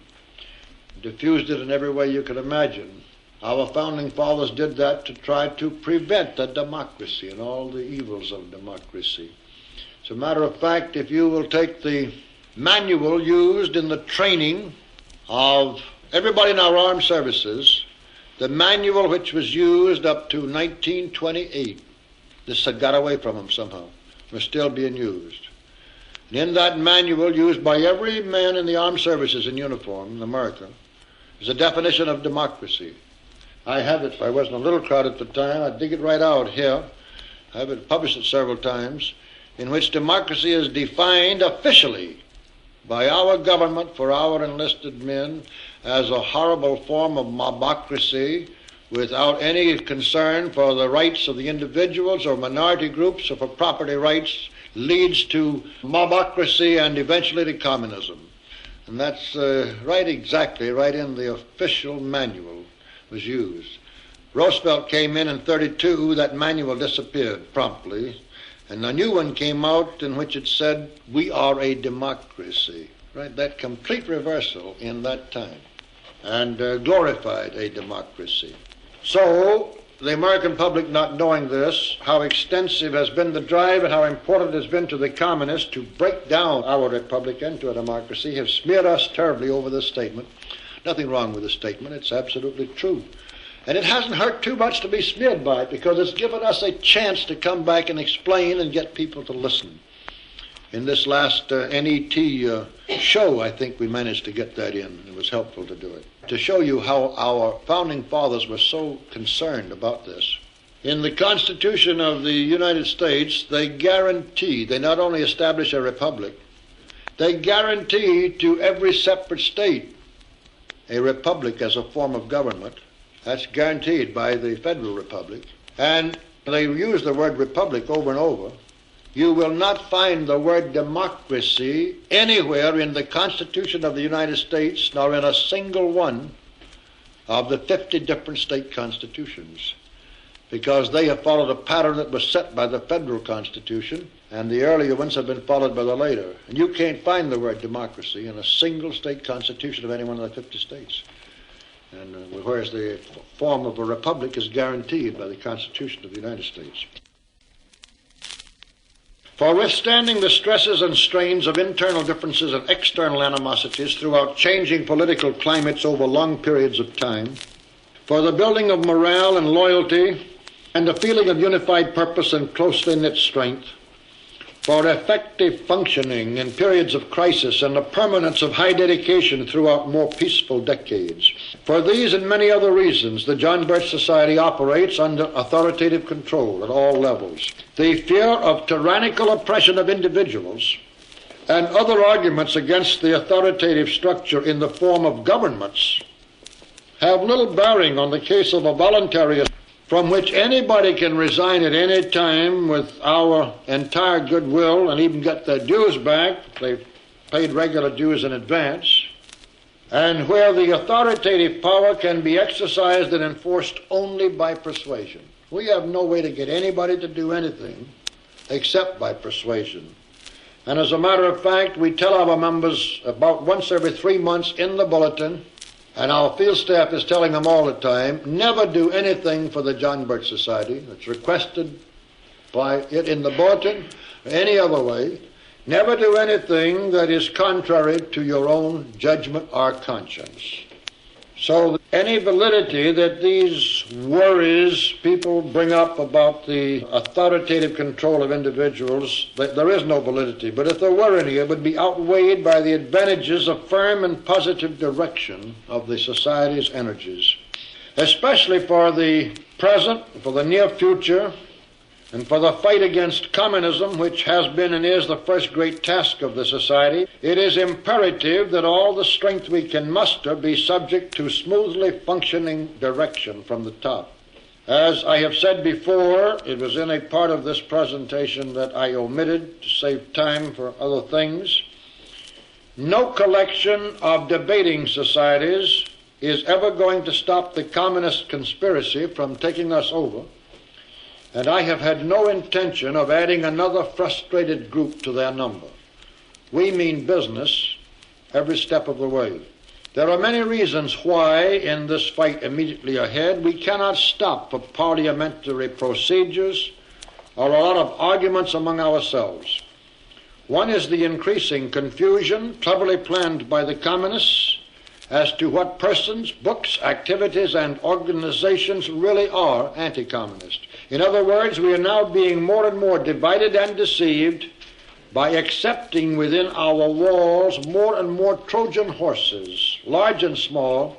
diffused it in every way you could imagine. Our founding fathers did that to try to prevent a democracy and all the evils of democracy. As a matter of fact, if you will take the manual used in the training of everybody in our armed services, the manual which was used up to 1928, this had got away from them somehow, was still being used. And in that manual used by every man in the armed services in uniform in America is a definition of democracy. I have it. If I wasn't a little crowd at the time, I'd dig it right out here. I have it published it several times, in which democracy is defined officially by our government for our enlisted men as a horrible form of mobocracy without any concern for the rights of the individuals or minority groups or for property rights, leads to mobocracy and eventually to communism. And that's right in the official manual was used. Roosevelt came in 1932, that manual disappeared promptly, and a new one came out in which it said, "We are a democracy." Right? That complete reversal in that time, and glorified a democracy. So, the American public, not knowing this, how extensive has been the drive and how important it has been to the communists to break down our republic into a democracy, have smeared us terribly over this statement. Nothing wrong with the statement. It's absolutely true. And it hasn't hurt too much to be smeared by it, because it's given us a chance to come back and explain and get people to listen. In this last NET show, I think we managed to get that in. It was helpful to do it. To show you how our founding fathers were so concerned about this. In the Constitution of the United States, they not only establish a republic, they guarantee to every separate state a republic as a form of government. That's guaranteed by the Federal Republic. And they use the word republic over and over. You will not find the word democracy anywhere in the Constitution of the United States, nor in a single one of the 50 different state constitutions, because they have followed a pattern that was set by the federal Constitution, and the earlier ones have been followed by the later. And you can't find the word democracy in a single state constitution of any one of the 50 states. And whereas the form of a republic is guaranteed by the Constitution of the United States. For withstanding the stresses and strains of internal differences and external animosities throughout changing political climates over long periods of time, for the building of morale and loyalty and a feeling of unified purpose and closely knit strength, for effective functioning in periods of crisis and the permanence of high dedication throughout more peaceful decades. For these and many other reasons, the John Birch Society operates under authoritative control at all levels. The fear of tyrannical oppression of individuals and other arguments against the authoritative structure in the form of governments have little bearing on the case of a voluntary from which anybody can resign at any time with our entire goodwill and even get their dues back if they've paid regular dues in advance, and where the authoritative power can be exercised and enforced only by persuasion. We have no way to get anybody to do anything except by persuasion. And as a matter of fact, we tell our members about once every 3 months in the bulletin, and our field staff is telling them all the time, never do anything for the John Birch Society that's requested by it in the bulletin or any other way. Never do anything that is contrary to your own judgment or conscience. So any validity that these worries people bring up about the authoritative control of individuals, there is no validity. But if there were any, it would be outweighed by the advantages of firm and positive direction of the Society's energies, especially for the present, for the near future, and for the fight against communism, which has been and is the first great task of the Society. It is imperative that all the strength we can muster be subject to smoothly functioning direction from the top. As I have said before, it was in a part of this presentation that I omitted to save time for other things. No collection of debating societies is ever going to stop the communist conspiracy from taking us over, and I have had no intention of adding another frustrated group to their number. We mean business every step of the way. There are many reasons why, in this fight immediately ahead, we cannot stop for parliamentary procedures or a lot of arguments among ourselves. One is the increasing confusion, cleverly planned by the communists, as to what persons, books, activities, and organizations really are anti-communist. In other words, we are now being more and more divided and deceived by accepting within our walls more and more Trojan horses, large and small,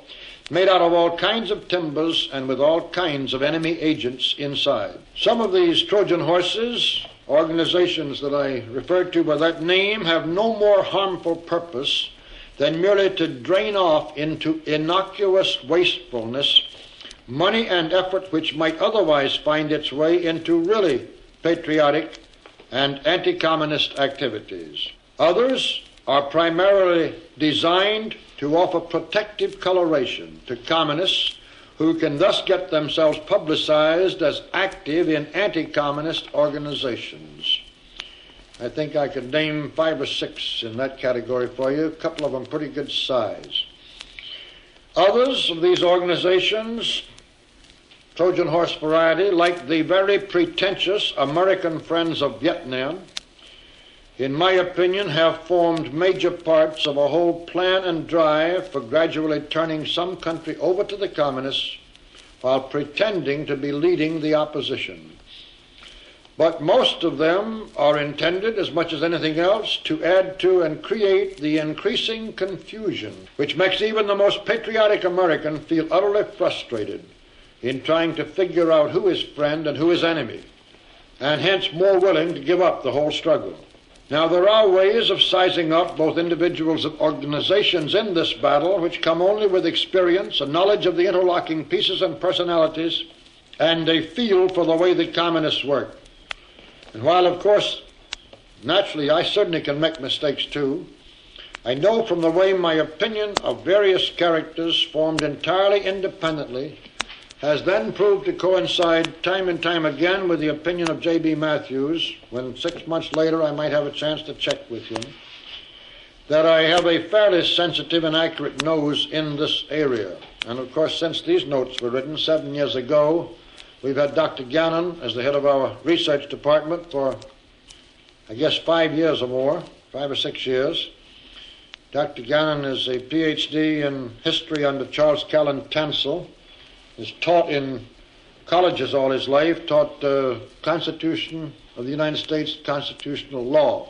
made out of all kinds of timbers and with all kinds of enemy agents inside. Some of these Trojan horses, organizations that I referred to by that name, have no more harmful purpose than merely to drain off into innocuous wastefulness money and effort which might otherwise find its way into really patriotic and anti-communist activities. Others are primarily designed to offer protective coloration to communists who can thus get themselves publicized as active in anti-communist organizations. I think I could name 5 or 6 in that category for you, a couple of them pretty good size. Others of these organizations, Trojan horse variety, like the very pretentious American Friends of Vietnam, in my opinion, have formed major parts of a whole plan and drive for gradually turning some country over to the communists while pretending to be leading the opposition. But most of them are intended, as much as anything else, to add to and create the increasing confusion which makes even the most patriotic American feel utterly frustrated in trying to figure out who is friend and who is enemy, and hence more willing to give up the whole struggle. Now, there are ways of sizing up both individuals and organizations in this battle which come only with experience, a knowledge of the interlocking pieces and personalities, and a feel for the way the communists work. And while, of course, Naturally, I certainly can make mistakes too. I know from the way my opinion of various characters formed entirely independently has then proved to coincide time and time again with the opinion of J.B. Matthews, when 6 months later I might have a chance to check with him, that I have a fairly sensitive and accurate nose in this area. And of course, since these notes were written 7 years ago, we've had Dr. Gannon as the head of our research department for, I guess, 5 years or more, 5 or 6 years. Dr. Gannon is a Ph.D. in history under Charles Callan Tansel, has taught in colleges all his life, taught the Constitution of the United States, constitutional law,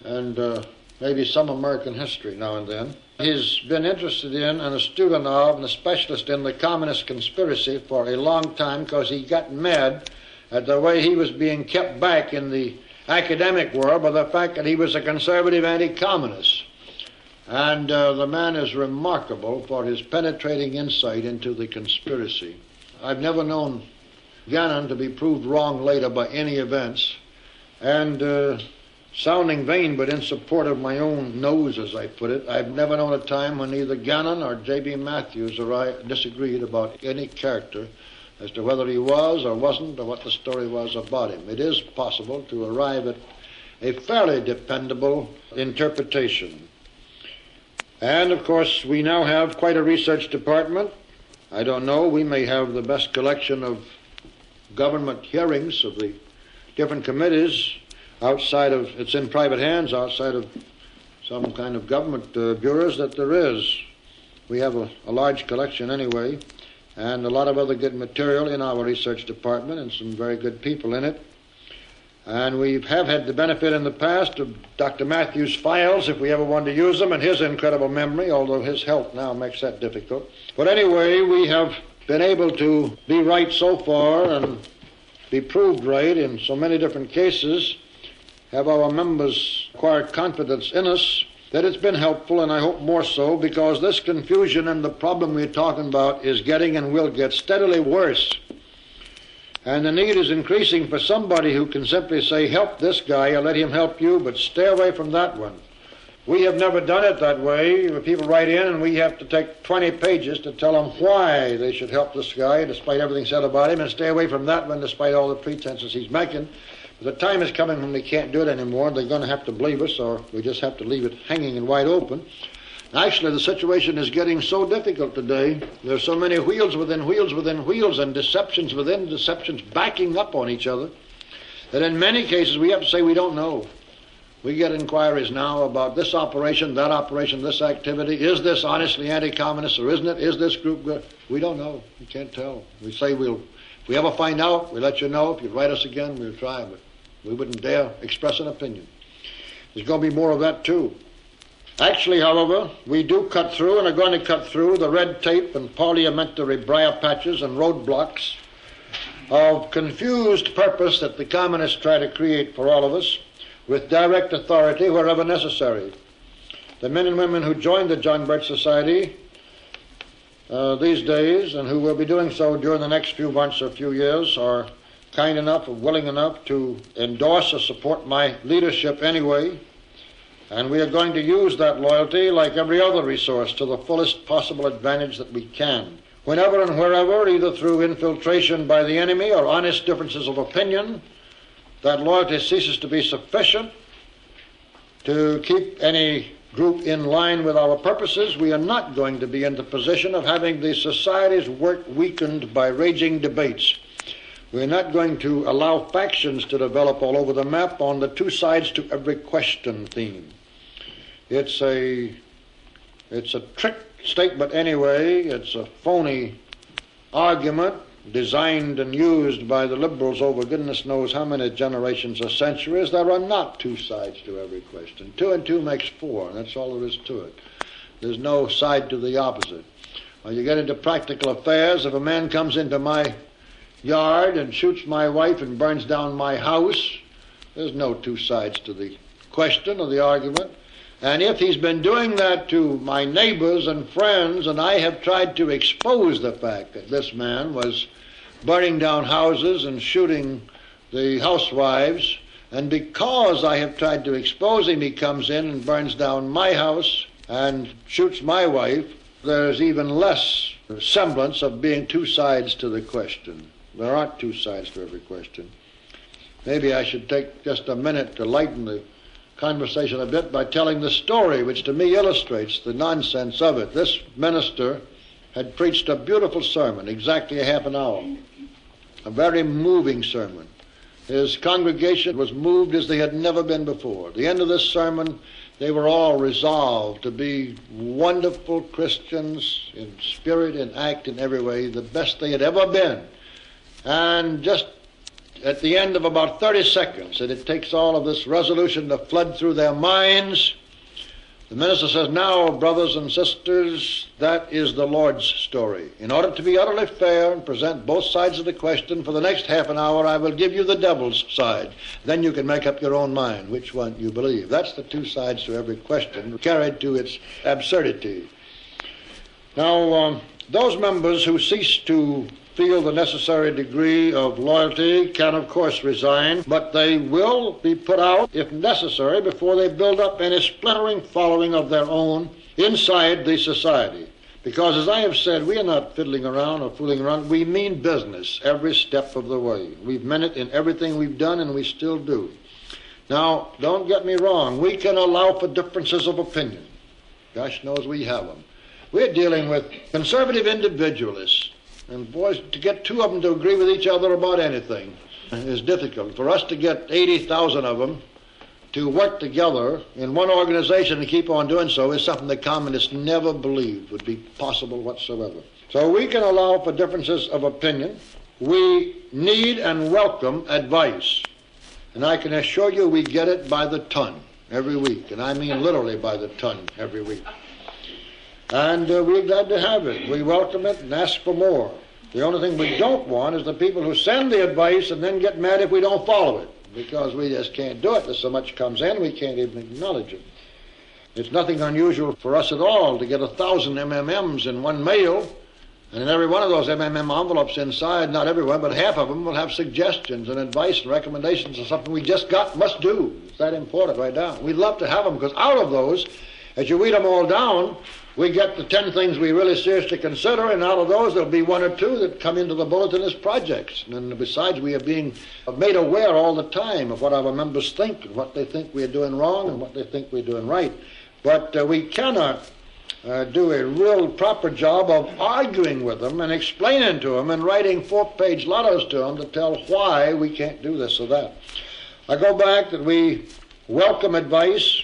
and maybe some American history now and then. He's been interested in and a student of and a specialist in the communist conspiracy for a long time because he got mad at the way he was being kept back in the academic world by the fact that he was a conservative anti-communist. And the man is remarkable for his penetrating insight into the conspiracy. I've never known Gannon to be proved wrong later by any events. And sounding vain, but in support of my own nose, as I put it, I've never known a time when either Gannon or J.B. Matthews or I disagreed about any character as to whether he was or wasn't or what the story was about him. It is possible to arrive at a fairly dependable interpretation. And, of course, we now have quite a research department. I don't know, we may have the best collection of government hearings of the different committees outside of, it's in private hands, outside of some kind of government bureaus that there is. We have a large collection anyway, and a lot of other good material in our research department and some very good people in it. And we have had the benefit in the past of Dr. Matthews' files, if we ever wanted to use them, and his incredible memory, although his health now makes that difficult. But anyway, we have been able to be right so far and be proved right in so many different cases, have our members acquired confidence in us, that it's been helpful, and I hope more so, because this confusion and the problem we're talking about is getting and will get steadily worse. And the need is increasing for somebody who can simply say, help this guy or let him help you, but stay away from that one. We have never done it that way. People write in and we have to take 20 pages to tell them why they should help this guy, despite everything said about him, and stay away from that one, despite all the pretenses he's making. But the time is coming when we can't do it anymore. They're going to have to believe us, or we just have to leave it hanging and wide open. Actually, the situation is getting so difficult today. There's so many wheels within wheels within wheels and deceptions within deceptions backing up on each other that in many cases we have to say we don't know. We get inquiries now about this operation, this activity. Is this honestly anti-communist or isn't it? Is this group good? We don't know. We can't tell. We say if we ever find out, we'll let you know. If you write us again, we'll try, but we wouldn't dare express an opinion. There's going to be more of that too. Actually, however, we do cut through and are going to cut through the red tape and parliamentary briar patches and roadblocks of confused purpose that the communists try to create for all of us with direct authority wherever necessary. The men and women who joined the John Birch Society these days and who will be doing so during the next few months or few years are kind enough or willing enough to endorse or support my leadership anyway. And we are going to use that loyalty, like every other resource, to the fullest possible advantage that we can. Whenever and wherever, either through infiltration by the enemy or honest differences of opinion, that loyalty ceases to be sufficient to keep any group in line with our purposes, we are not going to be in the position of having the society's work weakened by raging debates. We're not going to allow factions to develop all over the map on the two sides to every question theme. It's a trick statement anyway. It's a phony argument designed and used by the liberals over goodness knows how many generations or centuries. There are not two sides to every question. 2 and 2 makes 4, and that's all there is to it. There's no side to the opposite. When you get into practical affairs, if a man comes into my yard and shoots my wife and burns down my house, there's no two sides to the question or the argument. And if he's been doing that to my neighbors and friends, and I have tried to expose the fact that this man was burning down houses and shooting the housewives And because I have tried to expose him, he comes in and burns down my house and shoots my wife. There's even less semblance of being two sides to the question. There aren't two sides to every question. Maybe I should take just a minute to lighten the conversation a bit by telling the story, which to me illustrates the nonsense of it. This minister had preached a beautiful sermon, exactly a half an hour, a very moving sermon. His congregation was moved as they had never been before. At the end of this sermon, they were all resolved to be wonderful Christians in spirit and act in every way, the best they had ever been. And just at the end of about 30 seconds, and it takes all of this resolution to flood through their minds, the minister says, "Now, brothers and sisters, that is the Lord's story. In order to be utterly fair and present both sides of the question, for the next half an hour I will give you the devil's side. Then you can make up your own mind which one you believe." That's the two sides to every question, carried to its absurdity. Now, those members who cease to feel the necessary degree of loyalty can, of course, resign, but they will be put out, if necessary, before they build up any splintering following of their own inside the society. Because, as I have said, we are not fiddling around or fooling around. We mean business every step of the way. We've meant it in everything we've done, and we still do. Now, don't get me wrong. We can allow for differences of opinion. Gosh knows we have them. We're dealing with conservative individualists. And boys, to get two of them to agree with each other about anything is difficult. For us to get 80,000 of them to work together in one organization and keep on doing so is something the communists never believed would be possible whatsoever. So we can allow for differences of opinion. We need and welcome advice. And I can assure you we get it by the ton every week. And I mean literally by the ton every week. And we're glad to have it. We welcome it and ask for more. The only thing we don't want is the people who send the advice and then get mad if we don't follow it, because we just can't do it. There's so much comes in, we can't even acknowledge it. It's nothing unusual for us at all to get 1,000 MMMs in one mail, and in every one of those MMM envelopes inside, not everyone, but half of them will have suggestions and advice and recommendations of something we just must do. It's that important right now. We'd love to have them, because out of those, as you read them all down, we get the 10 things we really seriously consider, and out of those there'll be one or two that come into the bulletin as projects. And besides, we are being made aware all the time of what our members think and what they think we're doing wrong and what they think we're doing right. But we cannot do a real proper job of arguing with them and explaining to them and writing 4-page letters to them to tell why we can't do this or that. I go back that we welcome advice,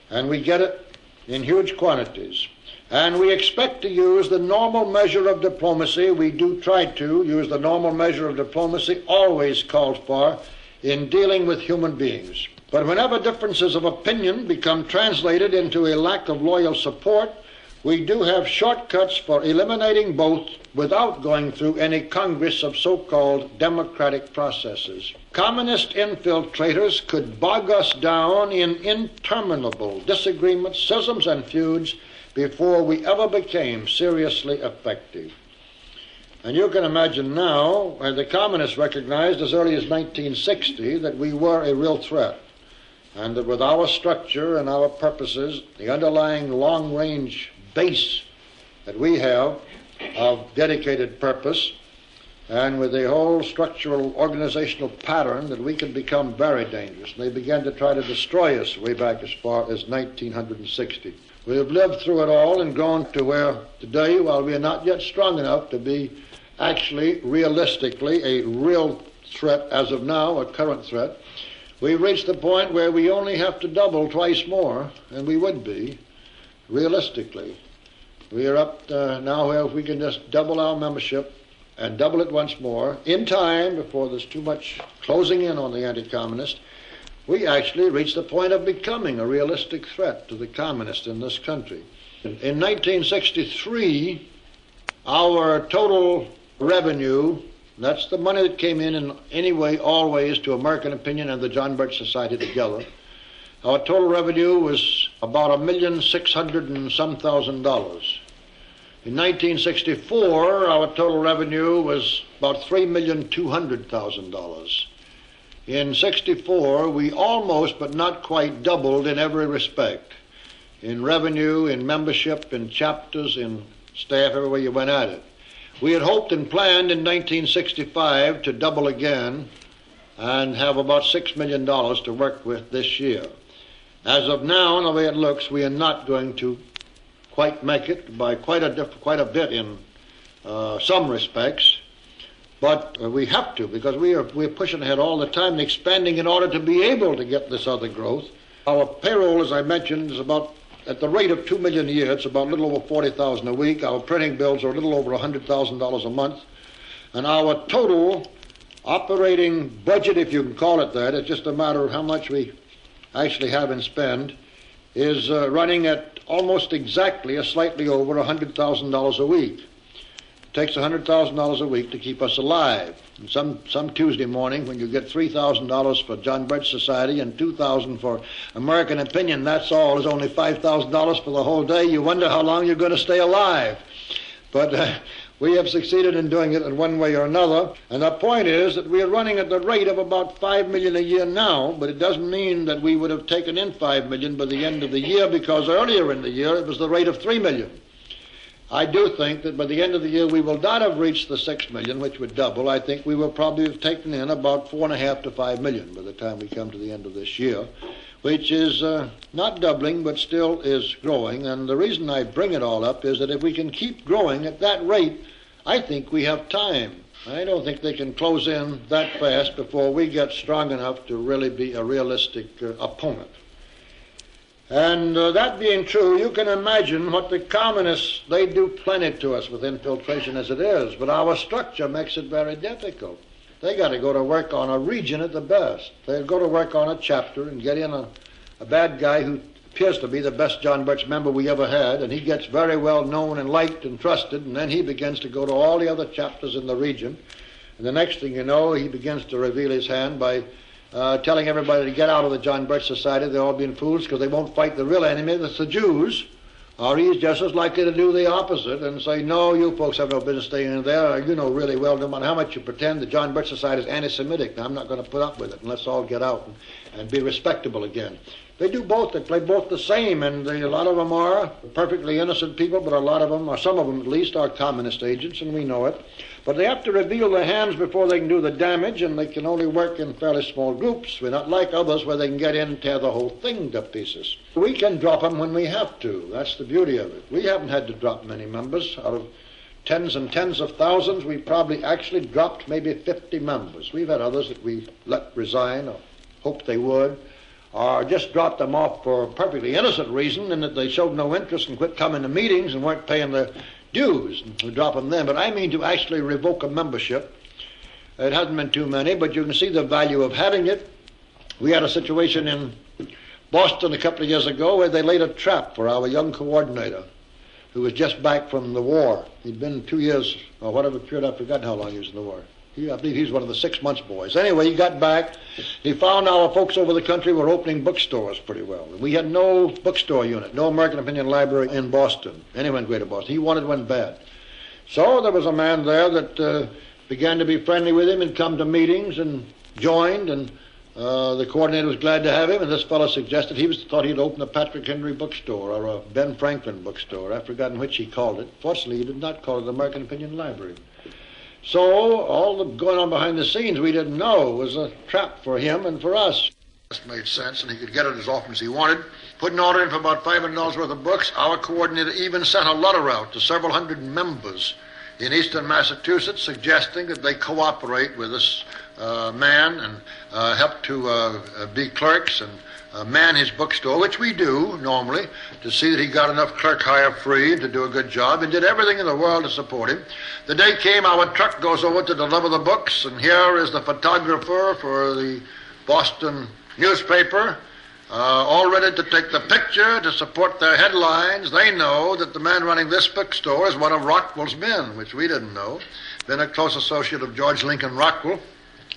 and we get it in huge quantities. And we expect to use the normal measure of diplomacy. We do try to use the normal measure of diplomacy always called for in dealing with human beings. But whenever differences of opinion become translated into a lack of loyal support, we do have shortcuts for eliminating both without going through any congress of so-called democratic processes. Communist infiltrators could bog us down in interminable disagreements, schisms, and feuds before we ever became seriously effective. And you can imagine now, the communists recognized as early as 1960 that we were a real threat, and that with our structure and our purposes, the underlying long-range base that we have of dedicated purpose, and with the whole structural organizational pattern, that we can become very dangerous. And they began to try to destroy us way back as far as 1960. We have lived through it all and grown to where today, while we are not yet strong enough to be actually realistically a real threat as of now, a current threat, we've reached the point where we only have to double twice more than we would be realistically. We are up now where if we can just double our membership and double it once more in time before there's too much closing in on the anti-communist, we actually reach the point of becoming a realistic threat to the communists in this country. In 1963, our total revenue, that's the money that came in any way, always to American Opinion and the John Birch Society together, our total revenue was about $1,600,000 and some thousand. In 1964, our total revenue was about $3,200,000. In '64, we almost but not quite doubled in every respect. In revenue, in membership, in chapters, in staff, everywhere you went at it. We had hoped and planned in 1965 to double again and have about $6 million to work with this year. As of now, the way it looks, we are not going to quite make it by quite a bit in some respects, but we have to, because we're pushing ahead all the time and expanding in order to be able to get this other growth. Our payroll, as I mentioned, is about at the rate of $2 million a year. It's about a little over $40,000 a week. Our printing bills are a little over $100,000 a month, and our total operating budget, if you can call it that, it's just a matter of how much we actually have and spend, is running at almost exactly a slightly over $100,000 a week. It takes $100,000 a week to keep us alive. And some Tuesday morning, when you get $3,000 for John Birch Society and $2,000 for American Opinion, that's all, is only $5,000 for the whole day. You wonder how long you're going to stay alive. But we have succeeded in doing it in one way or another. And the point is that we are running at the rate of about $5 million a year now, but it doesn't mean that we would have taken in $5 million by the end of the year, because earlier in the year it was the rate of $3 million. I do think that by the end of the year we will not have reached the $6 million, which would double. I think we will probably have taken in about $4.5 to $5 million by the time we come to the end of this year, which is not doubling, but still is growing. And the reason I bring it all up is that if we can keep growing at that rate, I think we have time. I don't think they can close in that fast before we get strong enough to really be a realistic opponent. And that being true, you can imagine what the communists, they do plenty to us with infiltration as it is, but our structure makes it very difficult. They got to go to work on a region at the best. They go to work on a chapter and get in a bad guy who appears to be the best John Birch member we ever had, and he gets very well known and liked and trusted, and then he begins to go to all the other chapters in the region, and the next thing you know, he begins to reveal his hand by telling everybody to get out of the John Birch Society. They're all being fools because they won't fight the real enemy, that's the Jews. Or he's just as likely to do the opposite and say, no, you folks have no business staying in there. You know really well, no matter how much you pretend, the John Birch Society is anti-Semitic. Now, I'm not going to put up with it, and let's all get out and be respectable again. They do both. They play both the same, and a lot of them are perfectly innocent people, but a lot of them, or some of them at least, are communist agents, and we know it. But they have to reveal their hands before they can do the damage, and they can only work in fairly small groups. We're not like others where they can get in and tear the whole thing to pieces. We can drop them when we have to. That's the beauty of it. We haven't had to drop many members. Out of tens and tens of thousands, we probably actually dropped maybe 50 members. We've had others that we let resign or hoped they would, or just dropped them off for a perfectly innocent reason, in that they showed no interest and quit coming to meetings and weren't paying their dues, and we drop them then. But I mean to actually revoke a membership. It hasn't been too many, but you can see the value of having it. We had a situation in Boston a couple of years ago where they laid a trap for our young coordinator who was just back from the war. He'd been 2 years, or whatever period, I've forgotten how long he was in the war. I believe he's one of the 6 months boys. Anyway, he got back. He found our folks over the country were opening bookstores pretty well. We had no bookstore unit, no American Opinion library in Boston, anywhere in Greater Boston. He wanted one bad. So there was a man there that began to be friendly with him and come to meetings and joined, and the coordinator was glad to have him, and this fellow suggested thought he'd open a Patrick Henry bookstore or a Ben Franklin bookstore. I've forgotten which he called it. Fortunately, he did not call it the American Opinion Library. So all the going on behind the scenes we didn't know was a trap for him and for us. This made sense, and he could get it as often as he wanted. Put an order in for about $500 worth of books. Our coordinator even sent a letter out to several hundred members in eastern Massachusetts suggesting that they cooperate with this man and help to be clerks and man his bookstore, which we do normally, to see that he got enough clerk hire free and to do a good job, and did everything in the world to support him. The day came, our truck goes over to deliver the books, and here is the photographer for the Boston newspaper, all ready to take the picture to support their headlines. They know that the man running this bookstore is one of Rockwell's men, which we didn't know. Been a close associate of George Lincoln Rockwell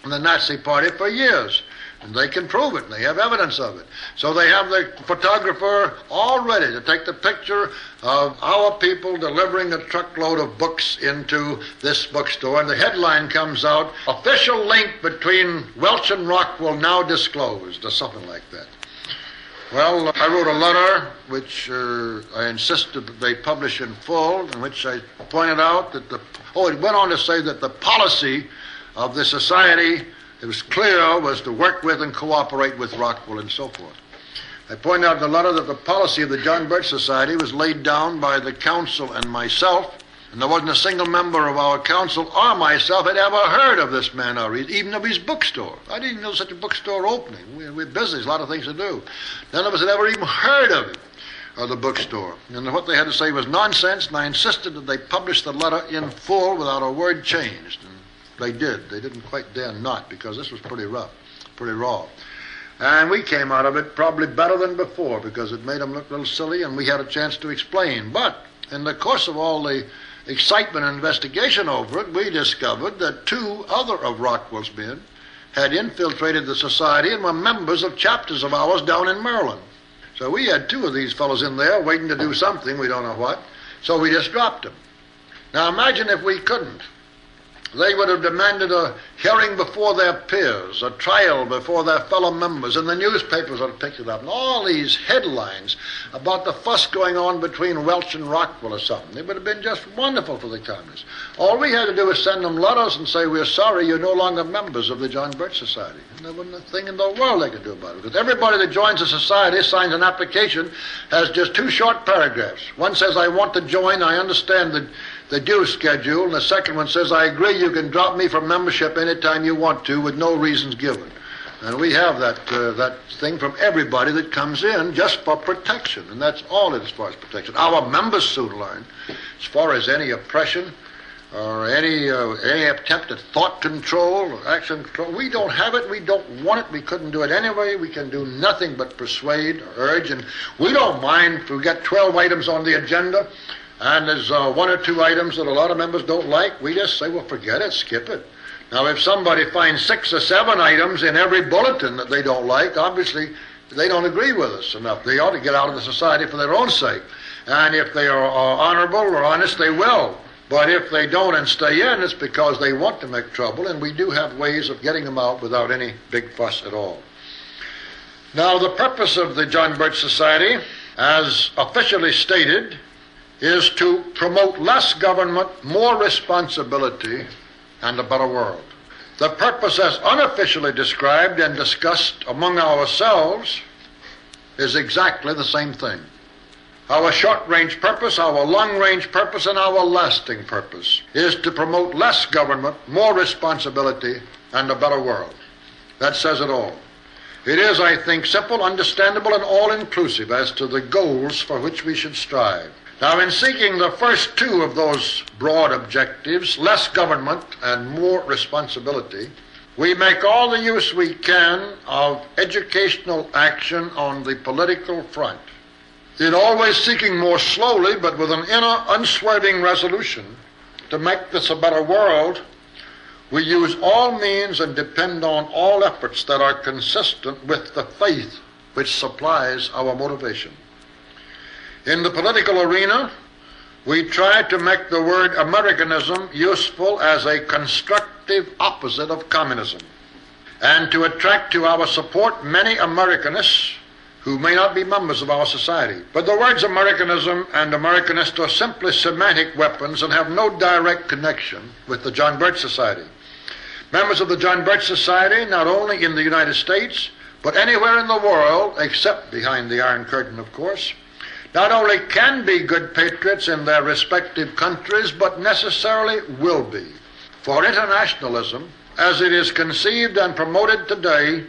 and the Nazi Party for years. And they can prove it, and they have evidence of it. So they have the photographer all ready to take the picture of our people delivering a truckload of books into this bookstore, and the headline comes out, "Official link between Welch and Rockwell now disclosed," or something like that. Well, I wrote a letter which I insisted that they publish in full, in which I pointed out that it went on to say that the policy of the society, it was clear, was to work with and cooperate with Rockwell and so forth. I pointed out in the letter that the policy of the John Birch Society was laid down by the council and myself, and there wasn't a single member of our council or myself had ever heard of this man or even of his bookstore. I didn't even know such a bookstore opening. We're busy, there's a lot of things to do. None of us had ever even heard of it, or the bookstore. And what they had to say was nonsense, and I insisted that they publish the letter in full without a word changed. And they did. They didn't quite dare not, because this was pretty rough, pretty raw. And we came out of it probably better than before, because it made them look a little silly, and we had a chance to explain. But in the course of all the excitement and investigation over it, we discovered that 2 other of Rockwell's men had infiltrated the society and were members of chapters of ours down in Maryland. So we had 2 of these fellows in there waiting to do something, we don't know what, so we just dropped them. Now imagine if we couldn't. They would have demanded a hearing before their peers, a trial before their fellow members, and the newspapers would have picked it up. And all these headlines about the fuss going on between Welch and Rockwell or something. It would have been just wonderful for the communists. All we had to do was send them letters and say, "We're sorry, you're no longer members of the John Birch Society." And there wasn't a thing in the world they could do about it. Because everybody that joins the society, signs an application, has just 2 short paragraphs. One says, "I want to join, I understand the due schedule," and the second one says, "I agree, you can drop me from membership anytime you want to with no reasons given." And we have that thing from everybody that comes in just for protection, and that's all it is as far as protection. Our members soon learn, as far as any oppression or any attempt at thought control or action control, we don't have it, we don't want it, we couldn't do it anyway, we can do nothing but persuade or urge, and we don't mind if we get 12 items on the agenda, and there's 1 or 2 items that a lot of members don't like, we just say, well, forget it, skip it. Now, if somebody finds 6 or 7 items in every bulletin that they don't like, obviously they don't agree with us enough. They ought to get out of the society for their own sake. And if they are honorable or honest, they will. But if they don't and stay in, it's because they want to make trouble, and we do have ways of getting them out without any big fuss at all. Now, the purpose of the John Birch Society, as officially stated, is to promote less government, more responsibility, and a better world. The purpose, as unofficially described and discussed among ourselves, is exactly the same thing. Our short-range purpose, our long-range purpose, and our lasting purpose is to promote less government, more responsibility, and a better world. That says it all. It is, I think, simple, understandable, and all-inclusive as to the goals for which we should strive. Now, in seeking the first 2 of those broad objectives, less government and more responsibility, we make all the use we can of educational action on the political front. In always seeking more slowly, but with an inner unswerving resolution to make this a better world, we use all means and depend on all efforts that are consistent with the faith which supplies our motivation. In the political arena, we try to make the word Americanism useful as a constructive opposite of communism, and to attract to our support many Americanists who may not be members of our society. But the words Americanism and Americanist are simply semantic weapons and have no direct connection with the John Birch Society. Members of the John Birch Society, not only in the United States, but anywhere in the world, except behind the Iron Curtain, of course, not only can be good patriots in their respective countries, but necessarily will be. For internationalism, as it is conceived and promoted today,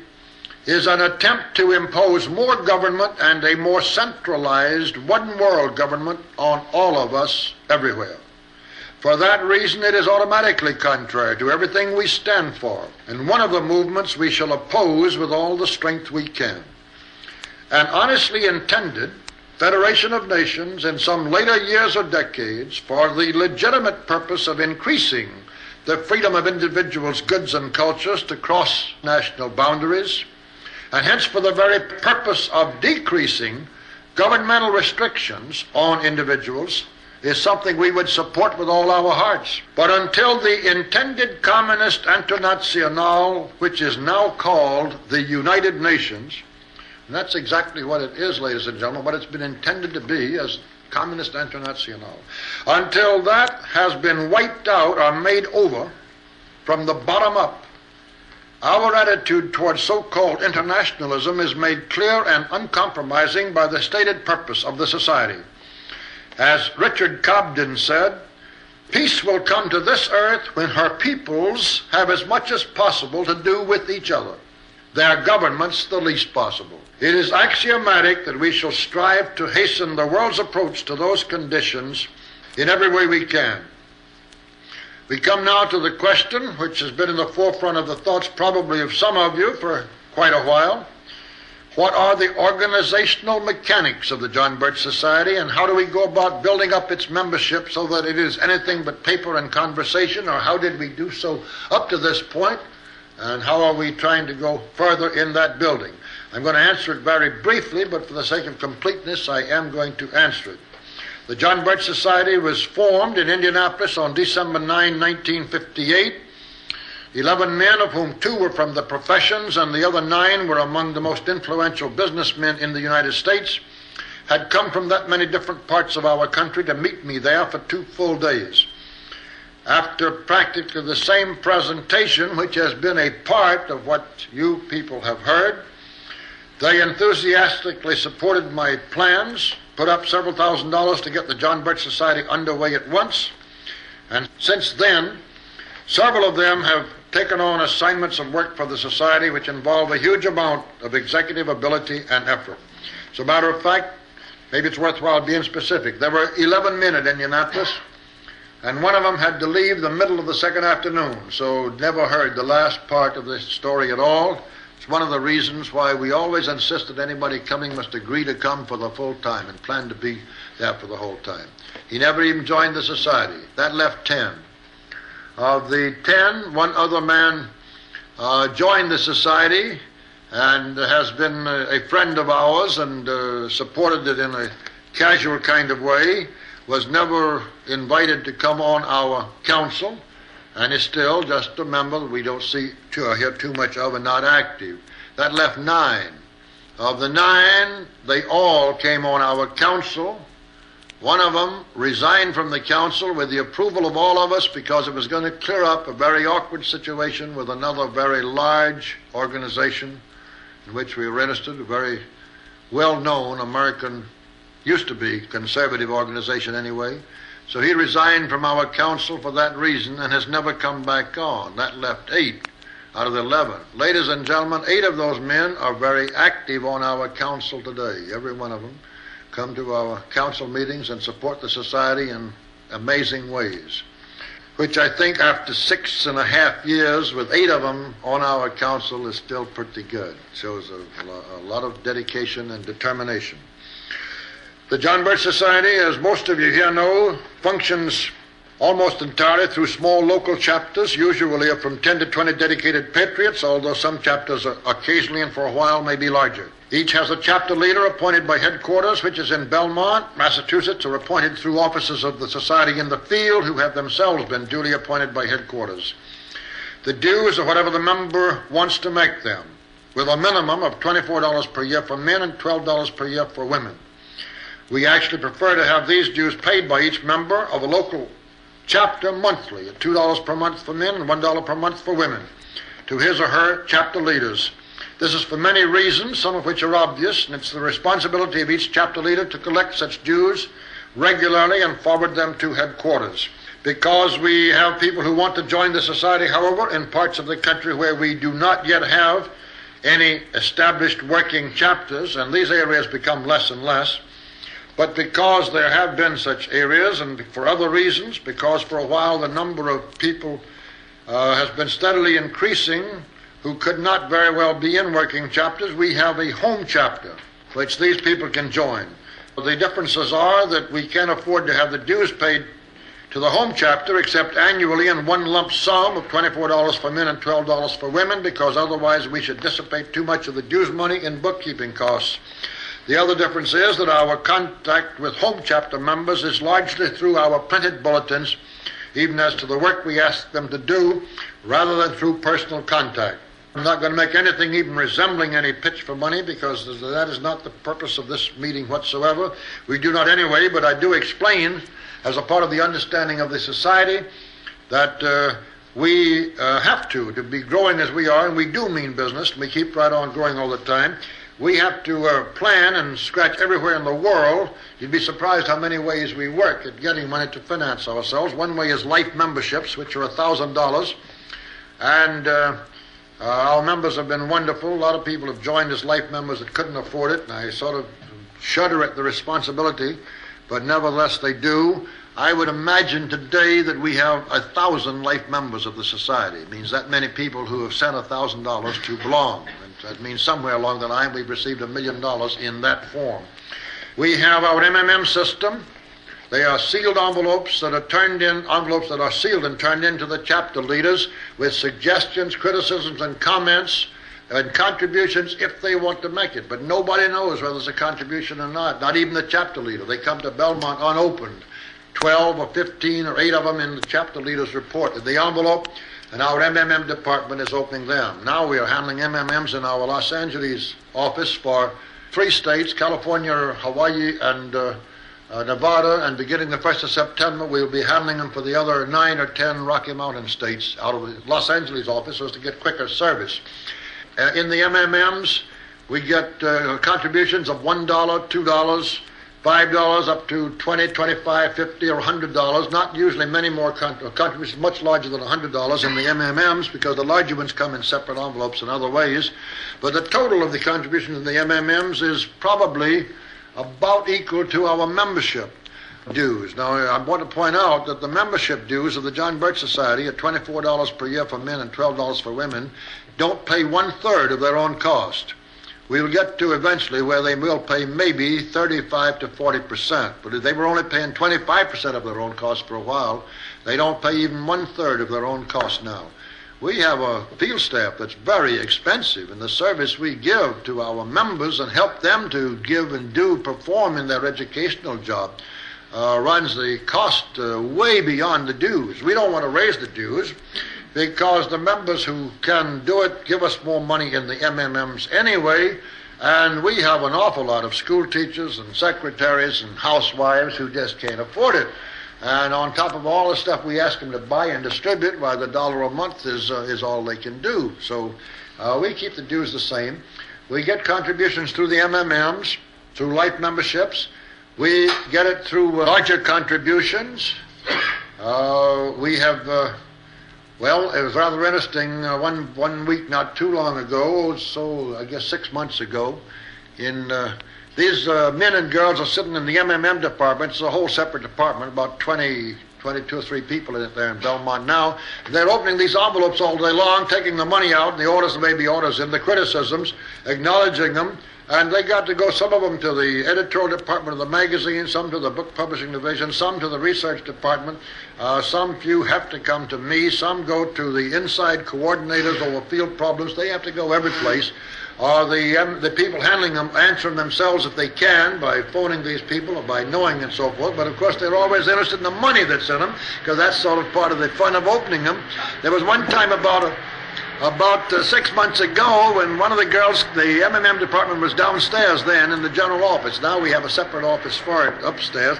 is an attempt to impose more government and a more centralized one-world government on all of us everywhere. For that reason, it is automatically contrary to everything we stand for, and one of the movements we shall oppose with all the strength we can. An honestly intended Federation of Nations in some later years or decades for the legitimate purpose of increasing the freedom of individuals, goods, and cultures to cross national boundaries and hence for the very purpose of decreasing governmental restrictions on individuals is something we would support with all our hearts. But until the intended Communist Internationale, which is now called the United Nations, and that's exactly what it is, ladies and gentlemen, what it's been intended to be as Communist Internationale, until that has been wiped out or made over from the bottom up, our attitude towards so-called internationalism is made clear and uncompromising by the stated purpose of the society. As Richard Cobden said, peace will come to this earth when her peoples have as much as possible to do with each other, their governments the least possible. It is axiomatic that we shall strive to hasten the world's approach to those conditions in every way we can. We come now to the question, which has been in the forefront of the thoughts probably of some of you for quite a while. What are the organizational mechanics of the John Birch Society, and how do we go about building up its membership so that it is anything but paper and conversation, or how did we do so up to this point, and how are we trying to go further in that building? I'm going to answer it very briefly, but for the sake of completeness, I am going to answer it. The John Birch Society was formed in Indianapolis on December 9, 1958. 11 men, of whom 2 were from the professions and the other 9 were among the most influential businessmen in the United States, had come from that many different parts of our country to meet me there for 2 full days. After practically the same presentation, which has been a part of what you people have heard, they enthusiastically supported my plans, put up several $1,000s to get the John Birch Society underway at once, and since then, several of them have taken on assignments of work for the Society which involve a huge amount of executive ability and effort. As a matter of fact, maybe it's worthwhile being specific. There were 11 men at Indianapolis, and one of them had to leave the middle of the second afternoon, so never heard the last part of the story at all. It's one of the reasons why we always insist that anybody coming must agree to come for the full time and plan to be there for the whole time. He never even joined the Society. That left 10. Of the 10, one other man joined the Society and has been a friend of ours and supported it in a casual kind of way, was never invited to come on our council, and is still just a member that we don't see or hear too much of and not active. That left 9. Of the 9, they all came on our council. One of them resigned from the council with the approval of all of us because it was going to clear up a very awkward situation with another very large organization in which we were interested, a very well-known American, used to be conservative organization anyway. So he resigned from our council for that reason and has never come back on. That left 8 out of the 11. Ladies and gentlemen, 8 of those men are very active on our council today, every one of them. Come to our council meetings and support the Society in amazing ways, which I think after 6.5 years with 8 of them on our council is still pretty good. It shows a lot of dedication and determination. The John Birch Society, as most of you here know, functions almost entirely through small local chapters, usually of from 10 to 20 dedicated patriots, although some chapters are occasionally and for a while may be larger. Each has a chapter leader appointed by headquarters, which is in Belmont, Massachusetts, or appointed through officers of the Society in the field who have themselves been duly appointed by headquarters. The dues are whatever the member wants to make them, with a minimum of $24 per year for men and $12 per year for women. We actually prefer to have these dues paid by each member of a local chapter monthly, at $2 per month for men and $1 per month for women, to his or her chapter leaders. This is for many reasons, some of which are obvious, and it's the responsibility of each chapter leader to collect such dues regularly and forward them to headquarters. Because we have people who want to join the Society, however, in parts of the country where we do not yet have any established working chapters, and these areas become less and less, but because there have been such areas, and for other reasons, because for a while the number of people has been steadily increasing who could not very well be in working chapters, we have a home chapter which these people can join. The differences are that we can't afford to have the dues paid to the home chapter except annually in one lump sum of $24 for men and $12 for women, because otherwise we should dissipate too much of the dues money in bookkeeping costs. The other difference is that our contact with home chapter members is largely through our printed bulletins, even as to the work we ask them to do, rather than through personal contact. I'm not going to make anything even resembling any pitch for money, because that is not the purpose of this meeting whatsoever. We do not anyway, but I do explain, as a part of the understanding of the society, that we have to be growing as we are, and we do mean business, and we keep right on growing all the time. We have to plan and scratch everywhere in the world. You'd be surprised how many ways we work at getting money to finance ourselves. One way is life memberships, which are $1,000, and our members have been wonderful. A lot of people have joined as life members that couldn't afford it, and I sort of shudder at the responsibility, but nevertheless they do. I would imagine today that we have 1,000 life members of the society. It means that many people who have sent $1,000 to belong. And that means somewhere along the line we've received $1 million in that form. We have our MMM system. They are sealed envelopes that are sealed and turned in to the chapter leaders with suggestions, criticisms, and comments and contributions if they want to make it. But nobody knows whether it's a contribution or not even the chapter leader. They come to Belmont unopened. 12 or 15 or 8 of them in the chapter leader's report in the envelope, and our MMM department is opening them. Now we are handling MMMs in our Los Angeles office for 3 states, California, Hawaii, and Nevada, and beginning the 1st of September we'll be handling them for the other 9 or 10 Rocky Mountain states out of the Los Angeles office so as to get quicker service. In the MMMs we get contributions of $1, $2, $5 up to $20, $25, $50, or $100. Not usually many more contributions, much larger than $100 in the MMMs, because the larger ones come in separate envelopes in other ways. But the total of the contributions in the MMMs is probably about equal to our membership dues. Now, I want to point out that the membership dues of the John Birch Society at $24 per year for men and $12 for women don't pay 1/3 of their own cost. We'll get to eventually where they will pay maybe 35 to 40%. But if they were only paying 25% of their own cost for a while, they don't pay even 1/3 of their own cost now. We have a field staff that's very expensive, and the service we give to our members and help them to give and perform in their educational job runs the cost way beyond the dues. We don't want to raise the dues, because the members who can do it give us more money in the MMMs anyway, and we have an awful lot of school teachers and secretaries and housewives who just can't afford it. And on top of all the stuff we ask them to buy and distribute, why the $1 a month is all they can do. So we keep the dues the same. We get contributions through the MMMs, through life memberships. We get it through larger contributions. We have... Well, it was rather interesting. One week not too long ago, so I guess 6 months ago, these men and girls are sitting in the MMM department. It's a whole separate department, about 22 or 3 people in it there in Belmont now. They're opening these envelopes all day long, taking the money out, the orders, maybe orders in, the criticisms, acknowledging them. And they got to go, some of them to the editorial department of the magazine, some to the book publishing division, some to the research department. Some few have to come to me. Some go to the inside coordinators over field problems. They have to go every place. Or the people handling them answer them themselves if they can by phoning these people or by knowing and so forth. But of course they're always interested in the money that's in them, because that's sort of part of the fun of opening them. There was one time about 6 months ago when one of the girls, the MMM department was downstairs then in the general office. Now we have a separate office for it upstairs.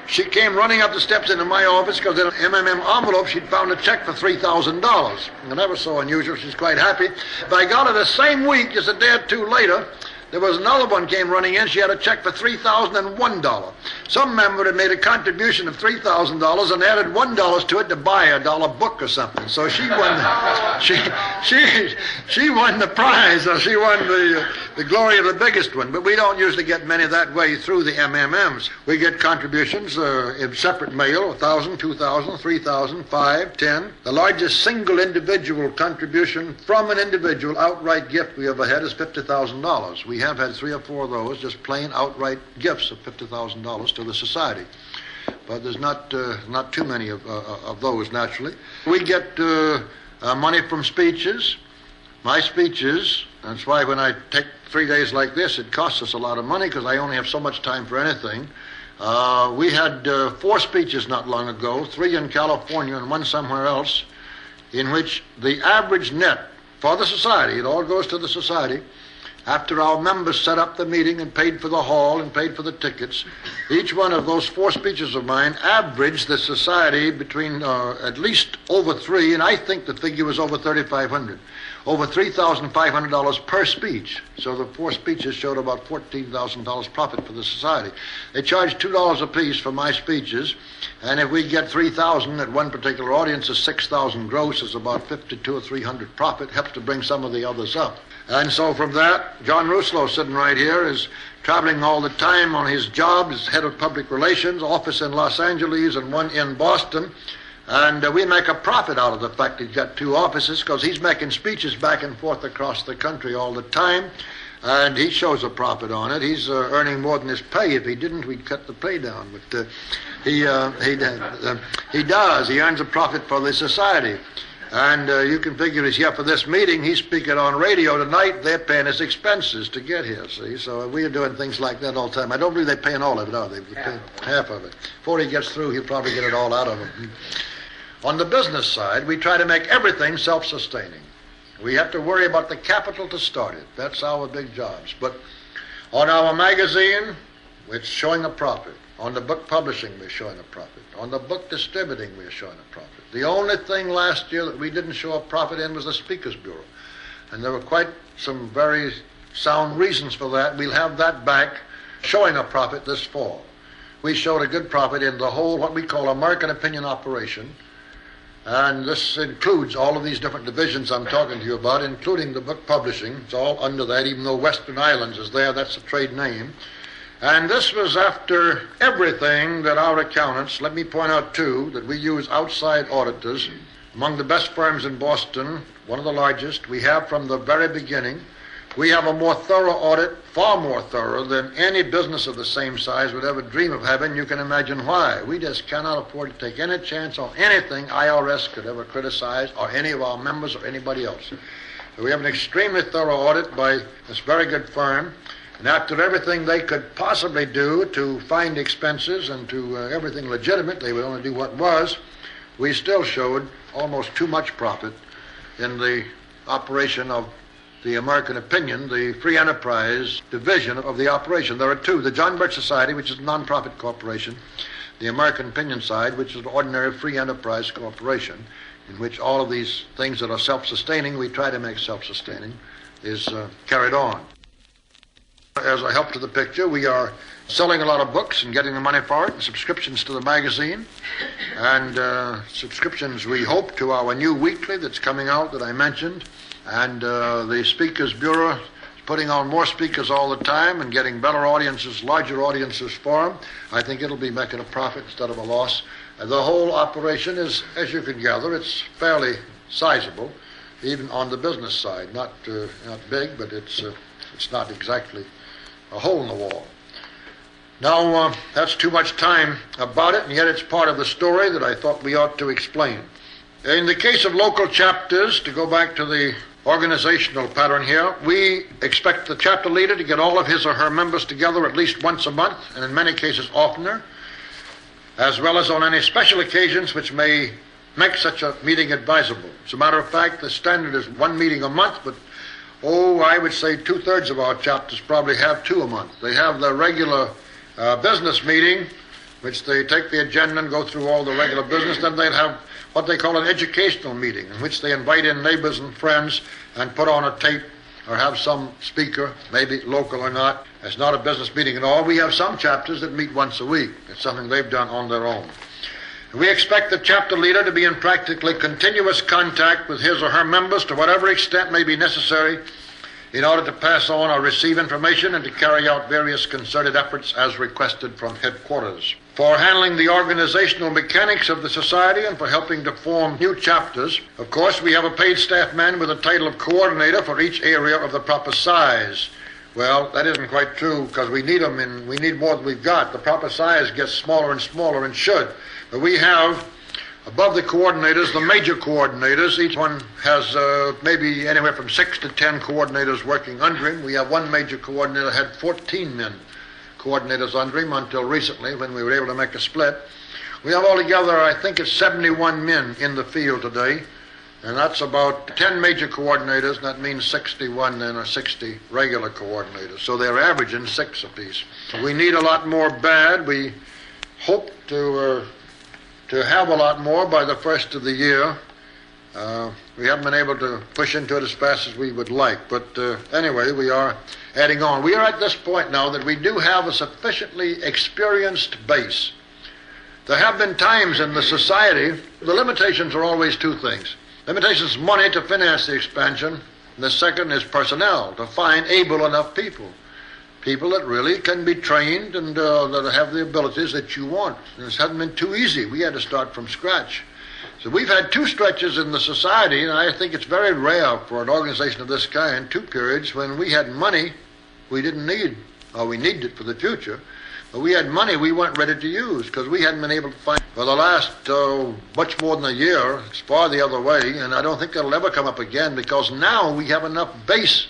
She came running up the steps into my office because in an MMM envelope she'd found a check for $3,000. And that was so unusual, she's quite happy. But I got her the same week, just a day or 2 later, there was another one came running in. She had a check for $3,001. Some member had made a contribution of $3,000 and added $1 to it to buy a $1 book or something. So she won. She won the prize. Or she won the glory of the biggest one. But we don't usually get many that way through the MMMs. We get contributions in separate mail: 1,000, 2,000, 3,000, 5, 10. The largest single individual contribution from an individual outright gift we ever had is $50,000. We have had 3 or 4 of those, just plain outright gifts of $50,000 to the society. but there's not too many of those, naturally. We get money from speeches. My speeches, that's why when I take 3 days like this, it costs us a lot of money because I only have so much time for anything. We had 4 speeches not long ago, 3 in California and 1 somewhere else, in which the average net for the society, it all goes to the society, after our members set up the meeting and paid for the hall and paid for the tickets, each one of those 4 speeches of mine averaged the society between at least over 3, and I think the figure was over $3,500. Over $3,500 per speech. So the 4 speeches showed about $14,000 profit for the society. They charge $2 apiece for my speeches, and if we get $3,000 at one particular audience, is $6,000 gross, is about $52 or $300 profit. Helps to bring some of the others up. And so from that, John Rousseau, sitting right here, is traveling all the time on his job as head of public relations, office in Los Angeles and one in Boston. And we make a profit out of the fact he's got 2 offices because he's making speeches back and forth across the country all the time. And he shows a profit on it. He's earning more than his pay. If he didn't, we'd cut the pay down. But he does. He earns a profit for the society. And you can figure he's here for this meeting. He's speaking on radio tonight. They're paying his expenses to get here, see? So we are doing things like that all the time. I don't believe they're paying all of it, are they? They're paying half of it. Before he gets through, he'll probably get it all out of him. On the business side, we try to make everything self-sustaining. We have to worry about the capital to start it. That's our big jobs. But on our magazine, it's showing a profit. On the book publishing, we're showing a profit. On the book distributing, we're showing a profit. The only thing last year that we didn't show a profit in was the Speakers Bureau. And there were quite some very sound reasons for that. We'll have that back showing a profit this fall. We showed a good profit in the whole, what we call American Opinion operation. And this includes all of these different divisions I'm talking to you about, including the book publishing. It's all under that, even though Western Islands is there, that's a trade name. And this was after everything that our accountants, let me point out too, that we use outside auditors, among the best firms in Boston, one of the largest, we have from the very beginning. We have a more thorough audit, far more thorough than any business of the same size would ever dream of having. You can imagine why. We just cannot afford to take any chance on anything IRS could ever criticize, or any of our members or anybody else. So we have an extremely thorough audit by this very good firm. And after everything they could possibly do to find expenses and to everything legitimate, they would only do what was, we still showed almost too much profit in the operation of the American Opinion, the free enterprise division of the operation. There are 2, the John Birch Society, which is a non-profit corporation, the American Opinion side, which is an ordinary free enterprise corporation, in which all of these things that are self-sustaining, we try to make self-sustaining, is carried on. As a help to the picture, we are selling a lot of books and getting the money for it, and subscriptions to the magazine, and subscriptions, we hope, to our new weekly that's coming out that I mentioned. And the Speakers Bureau is putting on more speakers all the time and getting better audiences, larger audiences for them. I think it'll be making a profit instead of a loss. The whole operation is, as you can gather, it's fairly sizable, even on the business side. Not big, but it's not exactly a hole in the wall. Now, that's too much time about it, and yet it's part of the story that I thought we ought to explain. In the case of local chapters, to go back to the organizational pattern here, we expect the chapter leader to get all of his or her members together at least once a month, and in many cases oftener, as well as on any special occasions which may make such a meeting advisable. As a matter of fact, the standard is 1 meeting a month, but I would say 2/3 of our chapters probably have 2 a month. They have the regular business meeting, which they take the agenda and go through all the regular business. Then they'll have what they call an educational meeting, in which they invite in neighbors and friends and put on a tape or have some speaker, maybe local or not. It's not a business meeting at all. We have some chapters that meet once a week. It's something they've done on their own. We expect the chapter leader to be in practically continuous contact with his or her members to whatever extent may be necessary in order to pass on or receive information and to carry out various concerted efforts as requested from headquarters. For handling the organizational mechanics of the society and for helping to form new chapters, of course, we have a paid staff man with the title of coordinator for each area of the proper size. Well, that isn't quite true, because we need them, and we need more than we've got. The proper size gets smaller and smaller, and should. But we have, above the coordinators, the major coordinators. Each one has maybe anywhere from 6 to 10 coordinators working under him. We have one major coordinator had 14 men coordinators under him until recently, when we were able to make a split. We have altogether, I think it's 71 men in the field today, and that's about 10 major coordinators, and that means 61 then, or 60 regular coordinators. So they're averaging 6 apiece. We need a lot more bad. We hope to have a lot more by the first of the year. We haven't been able to push into it as fast as we would like, but anyway, we are adding on. We are at this point now that we do have a sufficiently experienced base. There have been times in the society, the limitations are always two things. Limitations is money to finance the expansion, and the second is personnel, to find able enough people. People that really can be trained and that have the abilities that you want. And this hasn't been too easy. We had to start from scratch. So we've had two stretches in the society, and I think it's very rare for an organization of this kind, two periods when we had money we didn't need, or we needed it for the future, but we had money we weren't ready to use because we hadn't been able to find. For the last much more than a year, it's far the other way, and I don't think that'll ever come up again, because now we have enough base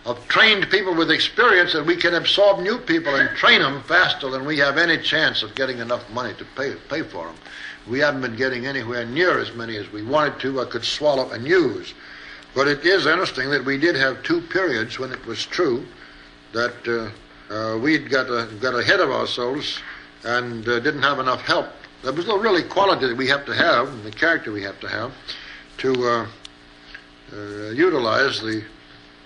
of trained people with experience that we can absorb new people and train them faster than we have any chance of getting enough money to pay for them. We haven't been getting anywhere near as many as we wanted to or could swallow and use. But it is interesting that we did have two periods when it was true that we'd got ahead of ourselves and didn't have enough help. There was no really quality that we have to have, and the character we have to have, to utilize the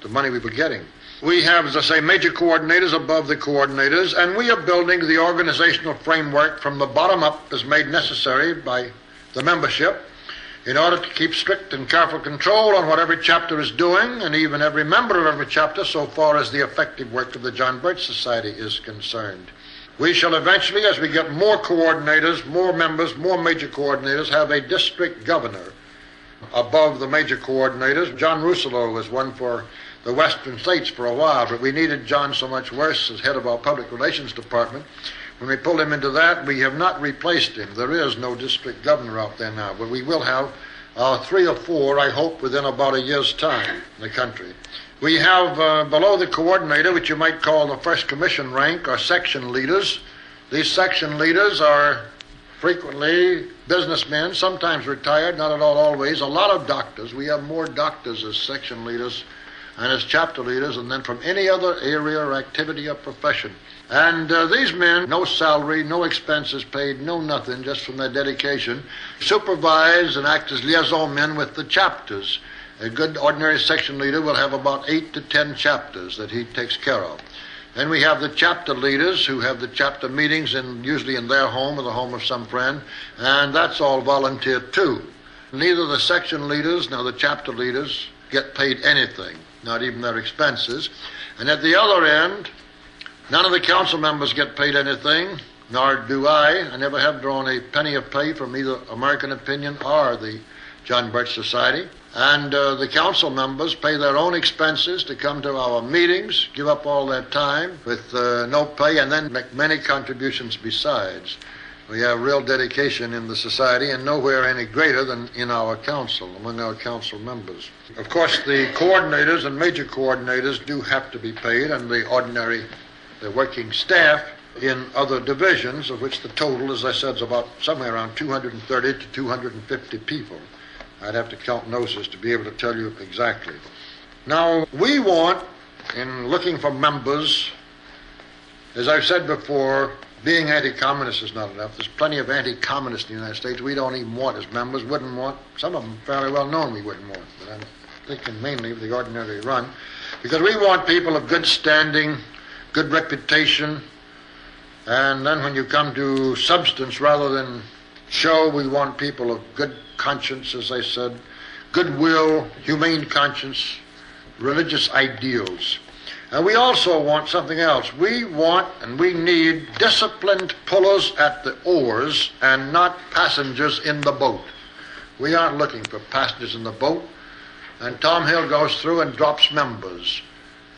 money we were getting. We have, as I say, major coordinators above the coordinators, and we are building the organizational framework from the bottom up as made necessary by the membership in order to keep strict and careful control on what every chapter is doing, and even every member of every chapter, so far as the effective work of the John Birch Society is concerned. We shall eventually, as we get more coordinators, more members, more major coordinators, have a district governor above the major coordinators. John Rousselot was one for the western states for a while, but we needed John so much worse as head of our public relations department. When we pulled him into that, we have not replaced him. There is no district governor out there now, but we will have 3 or 4, I hope, within about a year's time in the country. We have below the coordinator, which you might call the first commission rank, are section leaders. These section leaders are frequently businessmen, sometimes retired, not at all always. A lot of doctors. We have more doctors as section leaders and as chapter leaders, and then from any other area or activity or profession. And these men, no salary, no expenses paid, no nothing, just from their dedication, supervise and act as liaison men with the chapters. A good ordinary section leader will have about 8 to 10 chapters that he takes care of. Then we have the chapter leaders who have the chapter meetings, usually in their home or the home of some friend, and that's all volunteer too. Neither the section leaders nor the chapter leaders get paid anything, not even their expenses. And at the other end, none of the council members get paid anything, nor do I. I never have drawn a penny of pay from either American Opinion or the John Birch Society. And the council members pay their own expenses to come to our meetings, give up all their time with no pay, and then make many contributions besides. We have real dedication in the society, and nowhere any greater than in our council, among our council members. Of course, the coordinators and major coordinators do have to be paid, and the working staff in other divisions, of which the total, as I said, is about somewhere around 230 to 250 people. I'd have to count noses to be able to tell you exactly. Now, we want, in looking for members, as I've said before, being anti-communist is not enough. There's plenty of anti-communists in the United States we don't even want as members, wouldn't want. Some of them fairly well known we wouldn't want, but I'm thinking mainly of the ordinary run. Because we want people of good standing, good reputation, and then when you come to substance rather than show, we want people of good conscience, as I said, goodwill, humane conscience, religious ideals. And we also want something else. We want and we need disciplined pullers at the oars and not passengers in the boat. We aren't looking for passengers in the boat. And Tom Hill goes through and drops members.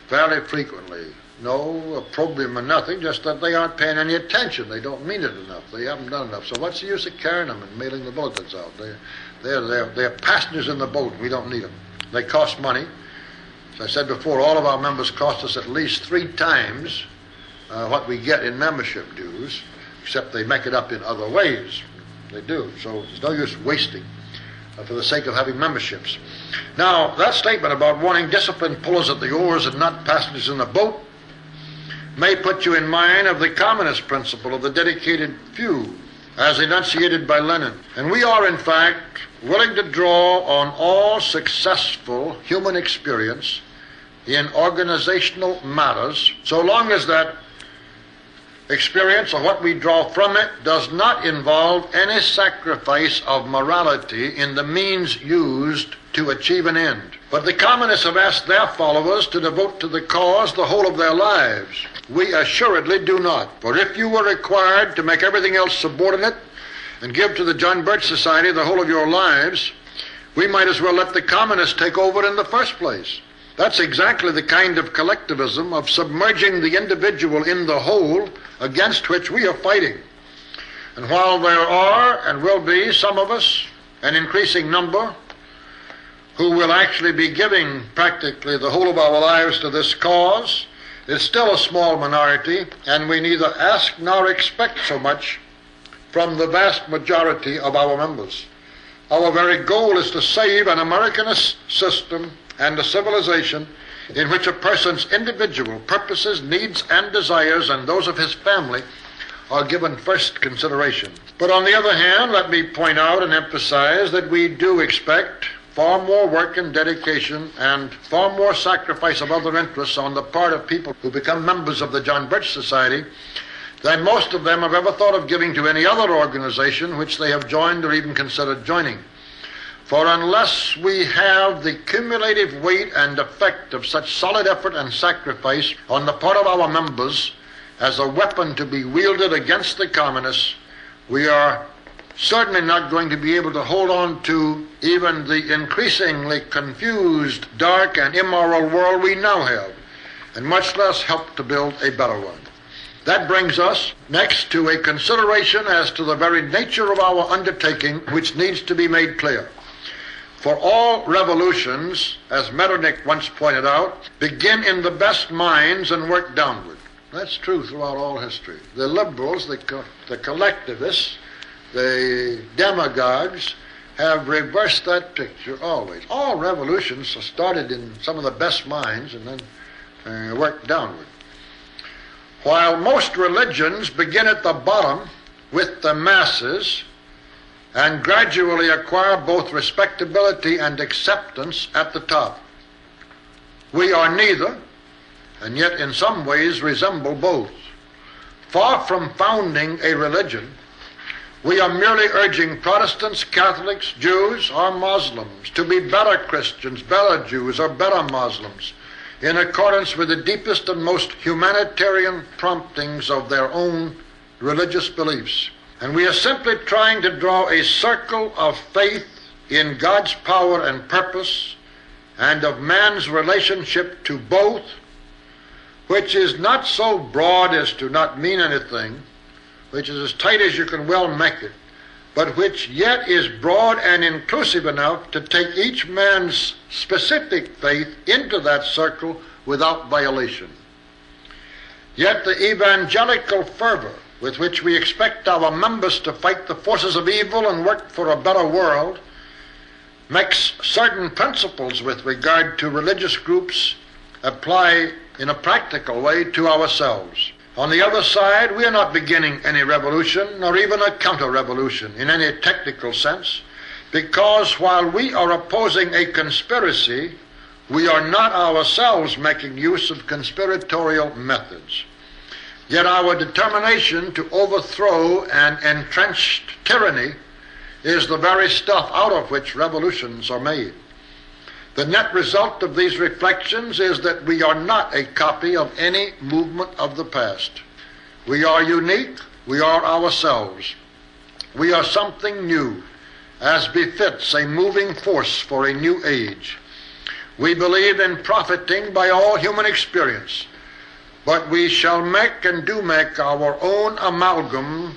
fairly frequently. No opprobrium or nothing, just that they aren't paying any attention. They don't mean it enough. They haven't done enough. So what's the use of carrying them and mailing the bulletins out? They're passengers in the boat. We don't need them. They cost money. As I said before, all of our members cost us at least 3 times what we get in membership dues, except they make it up in other ways. They do. So there's no use wasting for the sake of having memberships. Now, that statement about wanting disciplined pullers at the oars and not passengers in the boat may put you in mind of the communist principle of the dedicated few, as enunciated by Lenin. And we are, in fact, willing to draw on all successful human experience in organizational matters, so long as that experience, or what we draw from it, does not involve any sacrifice of morality in the means used to achieve an end. But the communists have asked their followers to devote to the cause the whole of their lives. We assuredly do not. For if you were required to make everything else subordinate and give to the John Birch Society the whole of your lives, we might as well let the communists take over in the first place. That's exactly the kind of collectivism of submerging the individual in the whole against which we are fighting. And while there are and will be some of us, an increasing number, who will actually be giving practically the whole of our lives to this cause, it's still a small minority, and we neither ask nor expect so much from the vast majority of our members. Our very goal is to save an Americanist system and a civilization in which a person's individual purposes, needs, and desires, and those of his family, are given first consideration. But on the other hand, let me point out and emphasize that we do expect far more work and dedication and far more sacrifice of other interests on the part of people who become members of the John Birch Society than most of them have ever thought of giving to any other organization which they have joined or even considered joining. For unless we have the cumulative weight and effect of such solid effort and sacrifice on the part of our members as a weapon to be wielded against the communists, we are certainly not going to be able to hold on to even the increasingly confused, dark, and immoral world we now have, and much less help to build a better one. That brings us next to a consideration as to the very nature of our undertaking, which needs to be made clear. For all revolutions, as Metternich once pointed out, begin in the best minds and work downward. That's true throughout all history. The liberals, the collectivists, the demagogues have reversed that picture always. All revolutions started in some of the best minds and then worked downward. While most religions begin at the bottom with the masses and gradually acquire both respectability and acceptance at the top. We are neither, and yet in some ways resemble both. Far from founding a religion, we are merely urging Protestants, Catholics, Jews, or Muslims to be better Christians, better Jews, or better Muslims, in accordance with the deepest and most humanitarian promptings of their own religious beliefs. And we are simply trying to draw a circle of faith in God's power and purpose and of man's relationship to both, which is not so broad as to not mean anything, which is as tight as you can well make it, but which yet is broad and inclusive enough to take each man's specific faith into that circle without violation. Yet the evangelical fervor with which we expect our members to fight the forces of evil and work for a better world makes certain principles with regard to religious groups apply in a practical way to ourselves. On the other side, we are not beginning any revolution, nor even a counter-revolution in any technical sense, because while we are opposing a conspiracy, we are not ourselves making use of conspiratorial methods. Yet our determination to overthrow an entrenched tyranny is the very stuff out of which revolutions are made. The net result of these reflections is that we are not a copy of any movement of the past. We are unique. We are ourselves. We are something new, as befits a moving force for a new age. We believe in profiting by all human experience, but we shall make and do make our own amalgam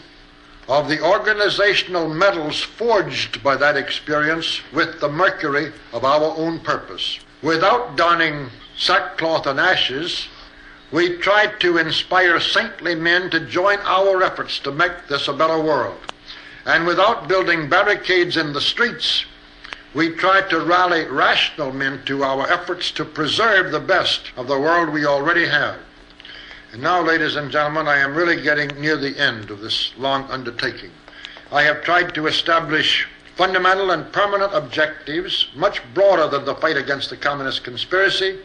of the organizational metals forged by that experience with the mercury of our own purpose. Without donning sackcloth and ashes, we try to inspire saintly men to join our efforts to make this a better world. And without building barricades in the streets, we try to rally rational men to our efforts to preserve the best of the world we already have. And now, ladies and gentlemen, I am really getting near the end of this long undertaking. I have tried to establish fundamental and permanent objectives much broader than the fight against the communist conspiracy,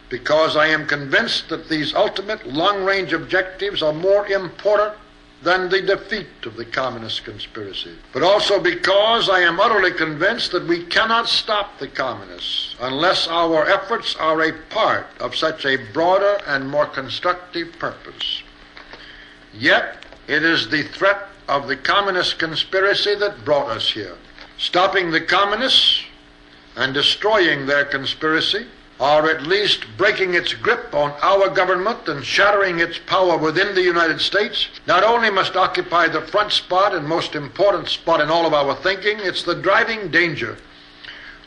because I am convinced that these ultimate long-range objectives are more important than the defeat of the communist conspiracy. But also because I am utterly convinced that we cannot stop the communists unless our efforts are a part of such a broader and more constructive purpose. Yet, it is the threat of the communist conspiracy that brought us here. Stopping the communists and destroying their conspiracy, or at least breaking its grip on our government and shattering its power within the United States, not only must occupy the front spot and most important spot in all of our thinking, it's the driving danger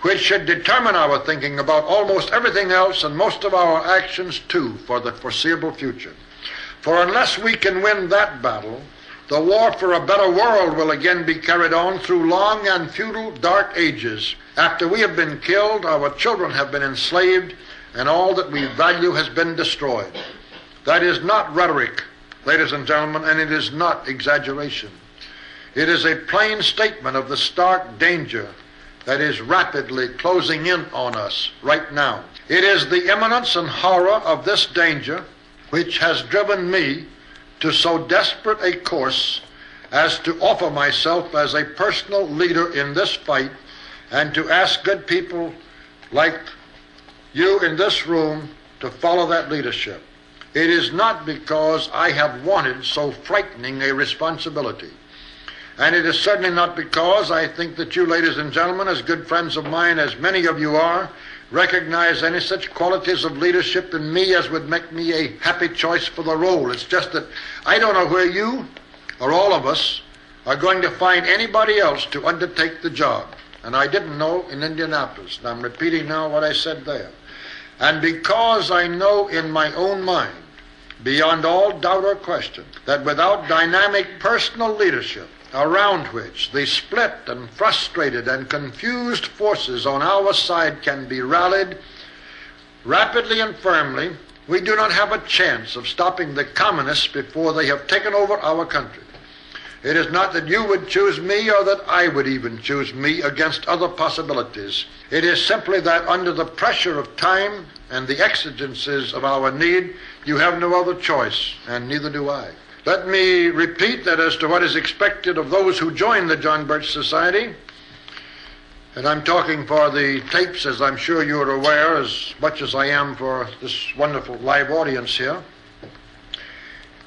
which should determine our thinking about almost everything else and most of our actions too for the foreseeable future. For unless we can win that battle, the war for a better world will again be carried on through long and futile dark ages. After we have been killed, our children have been enslaved, and all that we value has been destroyed. That is not rhetoric, ladies and gentlemen, and it is not exaggeration. It is a plain statement of the stark danger that is rapidly closing in on us right now. It is the imminence and horror of this danger which has driven me to so desperate a course as to offer myself as a personal leader in this fight and to ask good people like you in this room to follow that leadership. It is not because I have wanted so frightening a responsibility. And it is certainly not because I think that you, ladies and gentlemen, as good friends of mine, as many of you are, recognize any such qualities of leadership in me as would make me a happy choice for the role. It's just that I don't know where you, or all of us, are going to find anybody else to undertake the job. And I didn't know in Indianapolis. And I'm repeating now what I said there. And because I know in my own mind, beyond all doubt or question, that without dynamic personal leadership, around which the split and frustrated and confused forces on our side can be rallied rapidly and firmly, we do not have a chance of stopping the communists before they have taken over our country. It is not that you would choose me or that I would even choose me against other possibilities. It is simply that under the pressure of time and the exigencies of our need, you have no other choice, and neither do I. Let me repeat that as to what is expected of those who join the John Birch Society, and I'm talking for the tapes, as I'm sure you're aware, as much as I am for this wonderful live audience here.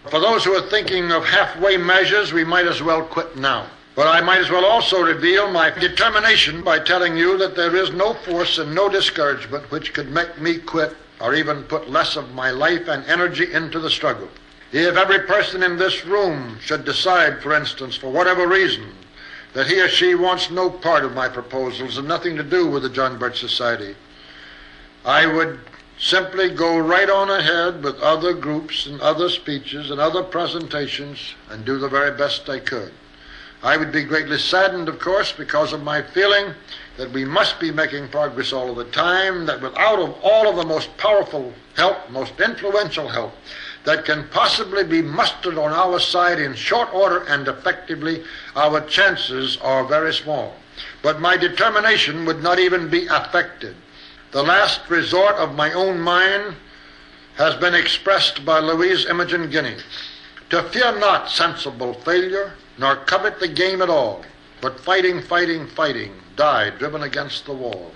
For those who are thinking of halfway measures, we might as well quit now. But I might as well also reveal my determination by telling you that there is no force and no discouragement which could make me quit or even put less of my life and energy into the struggle. If every person in this room should decide, for instance, for whatever reason, that he or she wants no part of my proposals and nothing to do with the John Birch Society, I would simply go right on ahead with other groups and other speeches and other presentations and do the very best I could. I would be greatly saddened, of course, because of my feeling that we must be making progress all of the time, that without all of the most powerful help, most influential help, that can possibly be mustered on our side in short order and effectively, our chances are very small. But my determination would not even be affected. The last resort of my own mind has been expressed by Louise Imogen Guinea. To fear not sensible failure, nor covet the game at all, but fighting, fighting, fighting, die driven against the wall.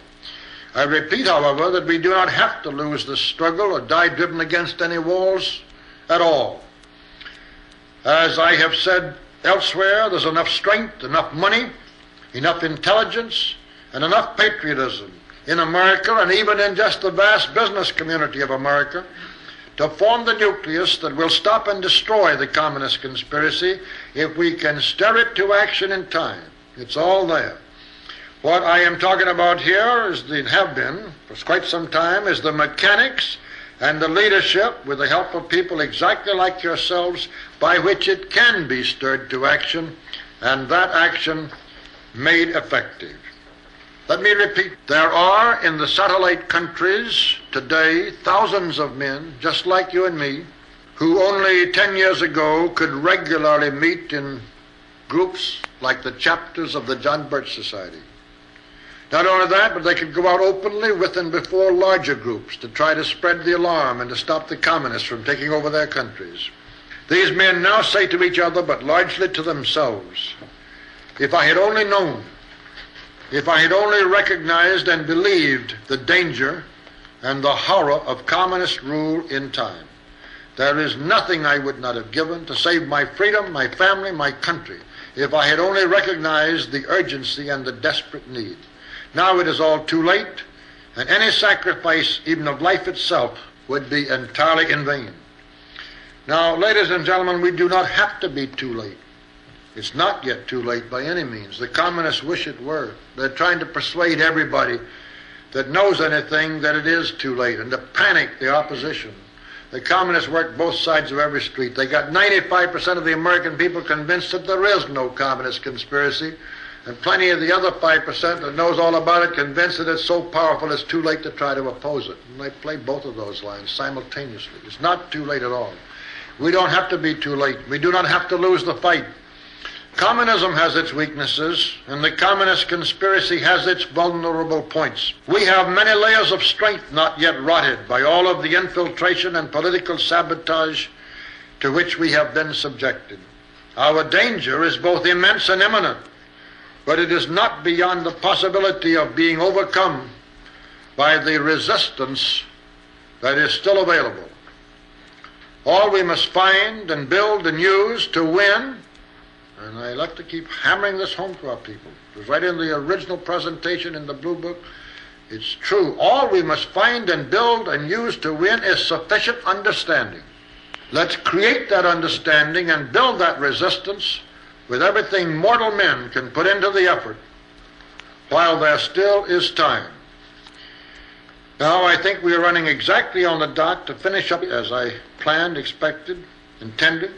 I repeat, however, that we do not have to lose the struggle or die driven against any walls at all. As I have said elsewhere, there's enough strength, enough money, enough intelligence, and enough patriotism in America and even in just the vast business community of America to form the nucleus that will stop and destroy the communist conspiracy if we can stir it to action in time. It's all there. What I am talking about here have been for quite some time, is the mechanics and the leadership, with the help of people exactly like yourselves, by which it can be stirred to action, and that action made effective. Let me repeat, there are in the satellite countries today thousands of men, just like you and me, who only 10 years ago could regularly meet in groups like the chapters of the John Birch Society. Not only that, but they could go out openly with and before larger groups to try to spread the alarm and to stop the communists from taking over their countries. These men now say to each other, but largely to themselves, if I had only known, if I had only recognized and believed the danger and the horror of communist rule in time, there is nothing I would not have given to save my freedom, my family, my country, if I had only recognized the urgency and the desperate need. Now it is all too late, and any sacrifice, even of life itself, would be entirely in vain. Now, ladies and gentlemen, we do not have to be too late. It's not yet too late by any means. The communists wish it were. They're trying to persuade everybody that knows anything that it is too late, and to panic the opposition. The communists work both sides of every street. They got 95% of the American people convinced that there is no communist conspiracy, and plenty of the other 5% that knows all about it convinced that it's so powerful it's too late to try to oppose it. And they play both of those lines simultaneously. It's not too late at all. We don't have to be too late. We do not have to lose the fight. Communism has its weaknesses, and the communist conspiracy has its vulnerable points. We have many layers of strength not yet rotted by all of the infiltration and political sabotage to which we have been subjected. Our danger is both immense and imminent, but it is not beyond the possibility of being overcome by the resistance that is still available. All we must find and build and use to win, and I like to keep hammering this home to our people. It was right in the original presentation in the Blue Book. It's true. All we must find and build and use to win is sufficient understanding. Let's create that understanding and build that resistance with everything mortal men can put into the effort while there still is time. Now, I think we are running exactly on the dot to finish up as I planned, expected, intended.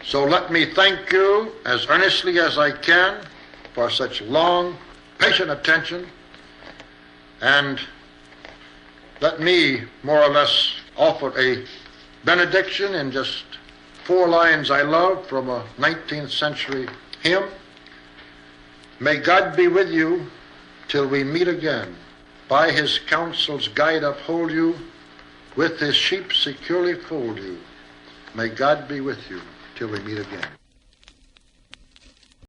So let me thank you as earnestly as I can for such long, patient attention, and let me more or less offer a benediction in just 4 lines I love from a 19th century hymn. May God be with you till we meet again. By his counsel's guide uphold you, with his sheep securely fold you. May God be with you till we meet again.